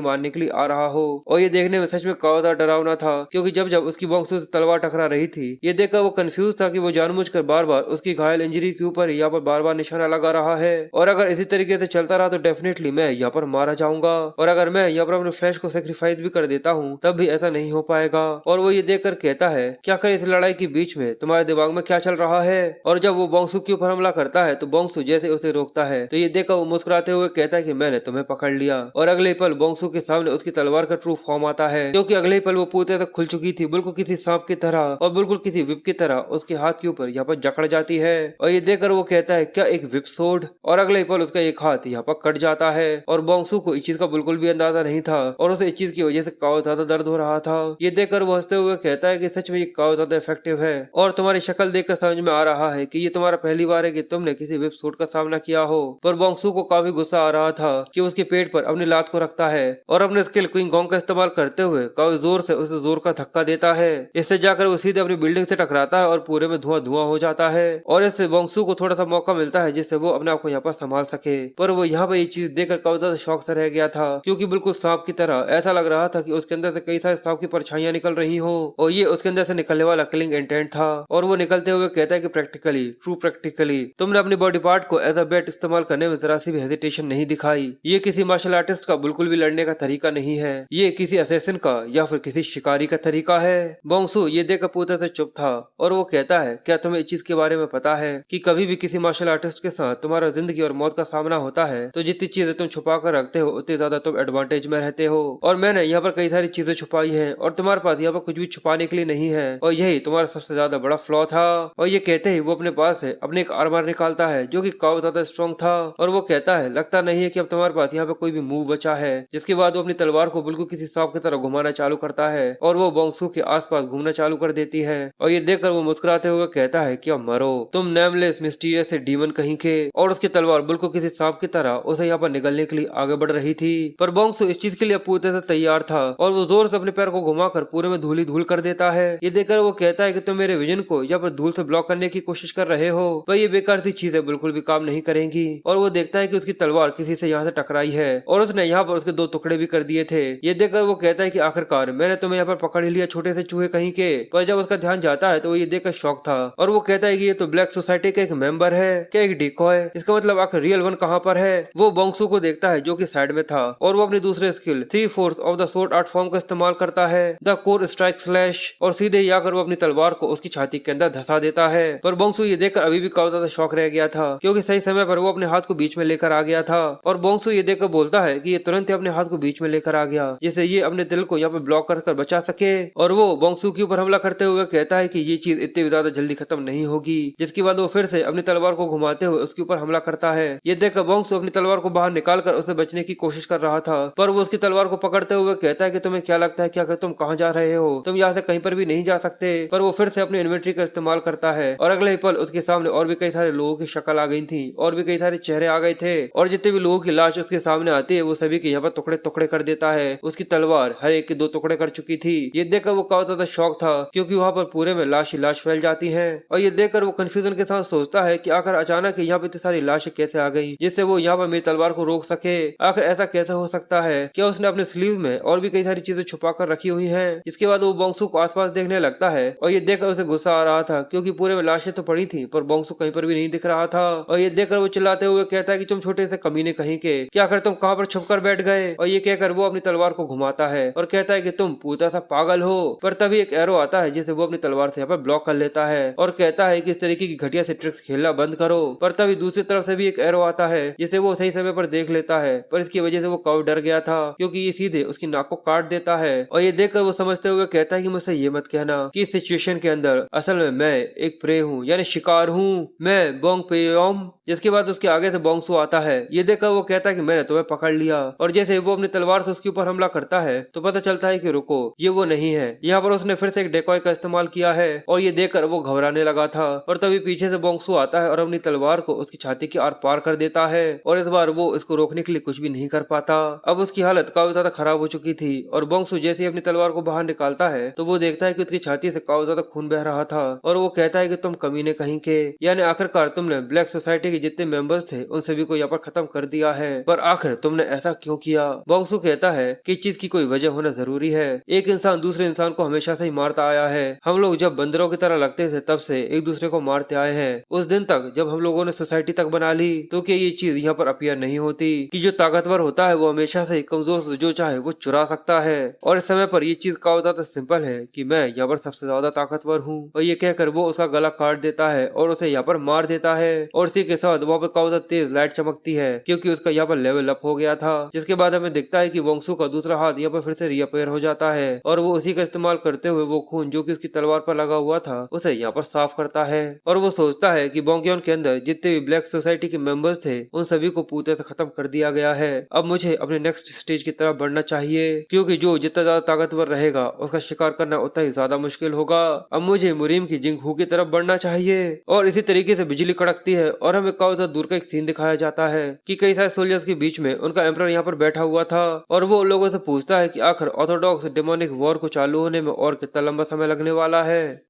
मारने के लिए आ रहा हो। और ये देखने में सच में काफी ज्यादा डरावना था, क्योंकि जब जब उसकी बोंग सू से तलवार टकरा रही थी, ये देखकर वो कंफ्यूज था कि वो जानबूझकर बार बार उसकी घायल इंजरी के ऊपर यहाँ पर बार बार निशाना लगा रहा है और अगर इसी तरीके से चलता रहा तो डेफिनेटली मैं यहाँ पर मारा जाऊंगा और अगर मैं यहाँ पर अपने फ्लैश को सेक्रीफाइस भी कर देता हूँ तब भी ऐसा नहीं हो पाएगा। और वो ये देखकर कहता है क्या कर इस लड़ाई के बीच में तुम्हारे दिमाग में क्या चल रहा है। और जब वो बोंग सू के ऊपर हमला करता है तो बोंग सू जैसे उसे रोकता है तो ये देखकर वो मुस्कुराते हुए कहता है कि मैंने तुम्हें पकड़ लिया। और अगले पल बोंग सू के सामने उसकी तलवार का ट्रू फॉर्म आता है, क्योंकि अगले पल वो पूरे तक खुल चुकी थी, बिल्कुल किसी सांप की तरह और बिल्कुल किसी विप की तरह उसके हाथ के ऊपर यहाँ पर जकड़ जाती है। और ये देखकर वो कहता है क्या एक विप सोर्ड। और अगले पल उसका एक हाथ यहाँ पर कट जाता है और बोंग सू को इस चीज का बिल्कुल भी अंदाजा नहीं था और उसे इस चीज की वजह से काफी ज्यादा दर्द हो रहा था। ये देखकर वो हंसते हुए कहता है कि सच में ये काफी ज्यादा इफेक्टिव है और तुम्हारी शक्ल देखकर समझ में आ रहा है कि ये तुम्हारा पहली बार है कि तुमने किसी विप सोर्ड का सामना किया हो। पर बोंग सू को काफी गुस्सा आ रहा था कि उसके पेट पर अपनी लात को रखता है और अपने स्किल क्विंग गॉन्ग का इस्तेमाल करते हुए काफी जोर से उसे जोर का धक्का देता है। इससे जाकर वो सीधे अपनी बिल्डिंग से टकराता है और पूरे में धुआं धुआं हो जाता है और इससे बोंग सू को थोड़ा सा मौका मिलता है जिससे वो अपने आप को यहाँ पर संभाल सके। पर वो यहाँ पर ये चीज देखकर काफी ज्यादा शौक से रह गया था, क्योंकि बिल्कुल सांप की तरह ऐसा लग रहा था कि उसके अंदर से कई सारे सांप की परछाइयां निकल रही हो और ये उसके अंदर से निकलने वाला किलिंग इंटेंट था। और वो निकलते हुए कहता है कि प्रैक्टिकली ट्रू प्रैक्टिकली तुमने अपनी बॉडी पार्ट को एज अ बेट इस्तेमाल करने में जरा सी भी हेजिटेशन नहीं दिखाई। ये किसी मार्शल आर्टिस्ट का बिल्कुल भी लड़ने का तरीका नहीं है, ये किसी असैसिन का या फिर किसी शिकारी का तरीका है। बोंग सू ये देखकर पूरे से चुप था और वो कहता है क्या तुम्हें इस चीज के बारे में पता है कि कभी भी किसी मार्शल आर्टिस्ट के साथ तुम्हारा जिंदगी और मौत का सामना होता है तो जितनी चीजें तुम छुपा कर रखते हो उतनी ज्यादा तुम एडवांटेज में रहते हो। और मैंने यहाँ पर कई सारी चीजें छुपाई हैं और तुम्हारे पास यहाँ पर कुछ भी छुपाने के लिए नहीं है और यही तुम्हारा सबसे ज्यादा बड़ा फ्लॉ था। और ये कहते ही वो अपने पास से अपने एक आर्मर निकालता है जो कि काफी ज्यादा स्ट्रॉन्ग था और वो कहता है लगता नहीं है कि अब तुम्हारे पास यहाँ पे कोई भी मूव बचा है। जिसके बाद वो अपनी तलवार को बिल्कुल किसी सांप की तरह घुमाना चालू करता है और वो बोंग सू के आसपास घूमना चालू कर देती है। और ये देखकर वो मुस्कुराते हुए कहता है कि अब मरो तुम नेमलेस मिस्टीरियस डीमन कहीं के। और उसकी तलवार बिल्कुल किसी सांप की तरह उसे यहाँ पर निगलने के लिए आगे बढ़ रही थी। पर बोंग सू इस चीज के लिए पूरी तरह से तैयार था और वो जोर से अपने पैर को घुमाकर पूरे में धूल ही धूल कर देता है। ये देखकर वो कहता है कि तुम मेरे विजन को यहाँ पर धूल से ब्लॉक करने की कोशिश कर रहे हो, पर ये बेकार सी चीजें बिल्कुल भी काम नहीं करेंगी। और वो देखता है कि उसकी तलवार किसी से यहाँ से टकराई है और उसने यहाँ पर उसके 2 टुकड़े भी कर दिए थे। ये देखकर वो कहता है कि आखिरकार मैंने तुम्हें यहाँ पर पकड़ ही लिया छोटे से चूहे कहीं के। पर जब उसका ध्यान जाता है तो वो ये देखकर शॉक था और वो कहता है कि ये तो ब्लैक सोसाइटी का एक मेंबर है, क्या एक डिकॉय, इसका मतलब आखिर रियल वन कहाँ पर है। वो बोंग सू को देखता है जो कि साइड में था और वो अपनी दूसरे skill 3/4 of the sword art form का इस्तेमाल करता है, द कोर स्ट्राइक स्लैश, और सीधे ही आकर वो अपनी तलवार को उसकी छाती के अंदर धसा देता है। पर बोंग सू ये देखकर अभी भी काफी ज्यादा शॉक रह गया था, क्योंकि सही समय पर वो अपने हाथ को बीच में लेकर आ गया था। और बोंग सू ये देखकर बोलता है कि ये तुरंत ही अपने हाथ को बीच में लेकर आ गया जिससे ये अपने दिल को यहाँ पे ब्लॉक कर बचा सके। और वो बोंग सू के ऊपर हमला करते हुए कहता है कि ये चीज इतनी भी ज्यादा जल्दी खत्म नहीं होगी। जिसके बाद वो फिर से अपनी तलवार को घुमाते हुए उसके ऊपर हमला करता है। ये देखकर बोंग सू अपनी तलवार को बाहर निकाल कर उसे बचने की कोशिश कर रहा था, पर वो उसकी तलवार को पकड़ते हुए कहता है कि तुम्हें क्या लगता है कि अगर तुम कहाँ जा रहे हो, तुम यहाँ से कहीं पर भी नहीं जा सकते। पर वो फिर से अपनी इन्वेंट्री का इस्तेमाल करता है और अगले ही पल उसके सामने और भी कई सारे लोगों की शक्ल आ गई थी और भी कई सारे चेहरे आ गए थे और जितने भी लोगों की लाश उसके सामने आती है वो सभी के यहाँ पर टुकड़े टुकड़े कर देता है। उसकी तलवार हर एक के 2 टुकड़े कर चुकी थी। ये देखकर वो काफी ज्यादा शौक था, क्योंकि वहाँ पर पूरे में लाश ही लाश फैल जाती है। और ये देखकर वो कंफ्यूजन के साथ सोचता है कि आखिर अचानक यहाँ पे इतनी सारी लाशें कैसे आ गई जिससे वो यहाँ पर मेरी तलवार को रोक सके। आखिर ऐसा कैसे हो सकता है? क्या उसने अपने स्लीव में और भी कई सारी चीजें छुपा कर रखी हुई है? इसके बाद वो बोंगसू को आसपास देखने लगता है और ये देखकर उसे गुस्सा आ रहा था क्योंकि पूरे में लाशें तो पड़ी थी पर बोंगसू कहीं पर भी नहीं दिख रहा था। और ये देखकर वो चिल्लाते हुए कहता है कि तुम छोटे से कमीने कहीं के, क्या आखिर तुम कहाँ पर छुप कर बैठ गए? और ये कहकर वो अपनी तलवार को घुमाता है और कहता है कि तुम पूरा सा पागल हो। पर तभी एक एरो आता है जिसे वो अपनी तलवार से यहाँ पर ब्लॉक कर लेता है और कहता है कि इस तरीके की घटिया से ट्रिक्स खेलना बंद करो। पर तभी दूसरी तरफ से भी एक एरो आता है जिसे वो सही समय पर देख लेता है, पर इसकी वजह से वो काऊ डर गया था क्योंकि ये सीधे उसकी नाक को काट देता है। और ये देखकर वो समझते हुए कहता है कि मुझसे ये मत कहना कि इस सिचुएशन के अंदर असल में मैं एक प्रे हूँ यानी शिकार हूँ, मैं बोंग पेयोम। जिसके बाद उसके आगे से बोंगसू आता है। ये देखकर वो कहता है कि मैंने तुम्हें पकड़ लिया और जैसे वो अपनी तलवार से उसके ऊपर हमला करता है तो पता चलता है कि रुको, ये वो नहीं है। यहाँ पर उसने फिर से एक डेकॉय का इस्तेमाल किया है और ये देखकर वो घबराने लगा था। और तभी पीछे से बोंगसू आता है और अपनी तलवार को उसकी छाती के आर पार कर देता है और इस बार वो इसको रोकने के लिए कुछ भी नहीं कर पाता। अब उसकी हालत काफी ज्यादा खराब हो चुकी थी और बोंगसू जैसे ही अपनी तलवार को बाहर निकालता है तो वो देखता है कि उसकी छाती से काफी ज्यादा खून बह रहा था और वो कहता है कि तुम कमीने कहीं के, यानी आखिरकार तुमने ब्लैक सोसाइटी के जितने मेंबर्स थे उन सभी को यहाँ पर खत्म कर दिया है, पर आखिर तुमने ऐसा क्यों किया? बोंगसू कहता है कि इस चीज की कोई वजह होना जरूरी है। एक इंसान दूसरे इंसान को हमेशा से ही मारता आया है। हम लोग जब बंदरों की तरह लगते थे तब से एक दूसरे को मारते आए हैं। उस दिन तक जब हम लोगों ने सोसाइटी तक बना ली तो क्या ये चीज यहाँ पर अपीयर नहीं होती कि जो ताकतवर होता है वो हमेशा से कमजोर से जो चाहे वो चुरा सकता है। और इस समय पर ये चीज काफी ज्यादा सिंपल है कि मैं यहाँ पर सबसे ज्यादा ताकतवर हूँ। और ये कहकर वो उसका गला काट देता है और उसे यहाँ पर मार देता है और इसी के साथ वहाँ पर काफी ज्यादा तेज लाइट चमकती है क्योंकि उसका यहाँ पर लेवल अप हो गया था। जिसके बाद हमें दिखता है कि बोंगसू का दूसरा हाथ यहाँ पर फिर से रिअपेयर हो जाता है और वो उसी का इस्तेमाल करते हुए वो खून जो कि उसकी तलवार पर लगा हुआ था उसे यहाँ पर साफ करता है। और वो सोचता है कि बोंगयोन के अंदर जितने भी ब्लैक सोसाइटी के मेंबर्स थे उन सभी को पूरी तरह खत्म कर दिया गया है। अब मुझे अपने नेक्स्ट स्टेज की तरफ बढ़ना चाहिए क्योंकि जो जितना ज्यादा ताकतवर रहेगा उसका शिकार करना उतना ही ज्यादा मुश्किल होगा। अब मुझे मुरीम की जिंगहू की तरफ बढ़ना चाहिए। और इसी तरीके से बिजली कड़कती है और हमें काफी ज्यादा दूर का एक सीन दिखाया जाता है कि कई सारे सोल्जर्स के बीच में उनका एम्परर यहाँ पर बैठा हुआ था और वो उन लोगों से पूछता है कि आखिर ऑर्थोडॉक्स डेमोनिक वॉर को चालू होने में और कितना लंबा समय लगने वाला है।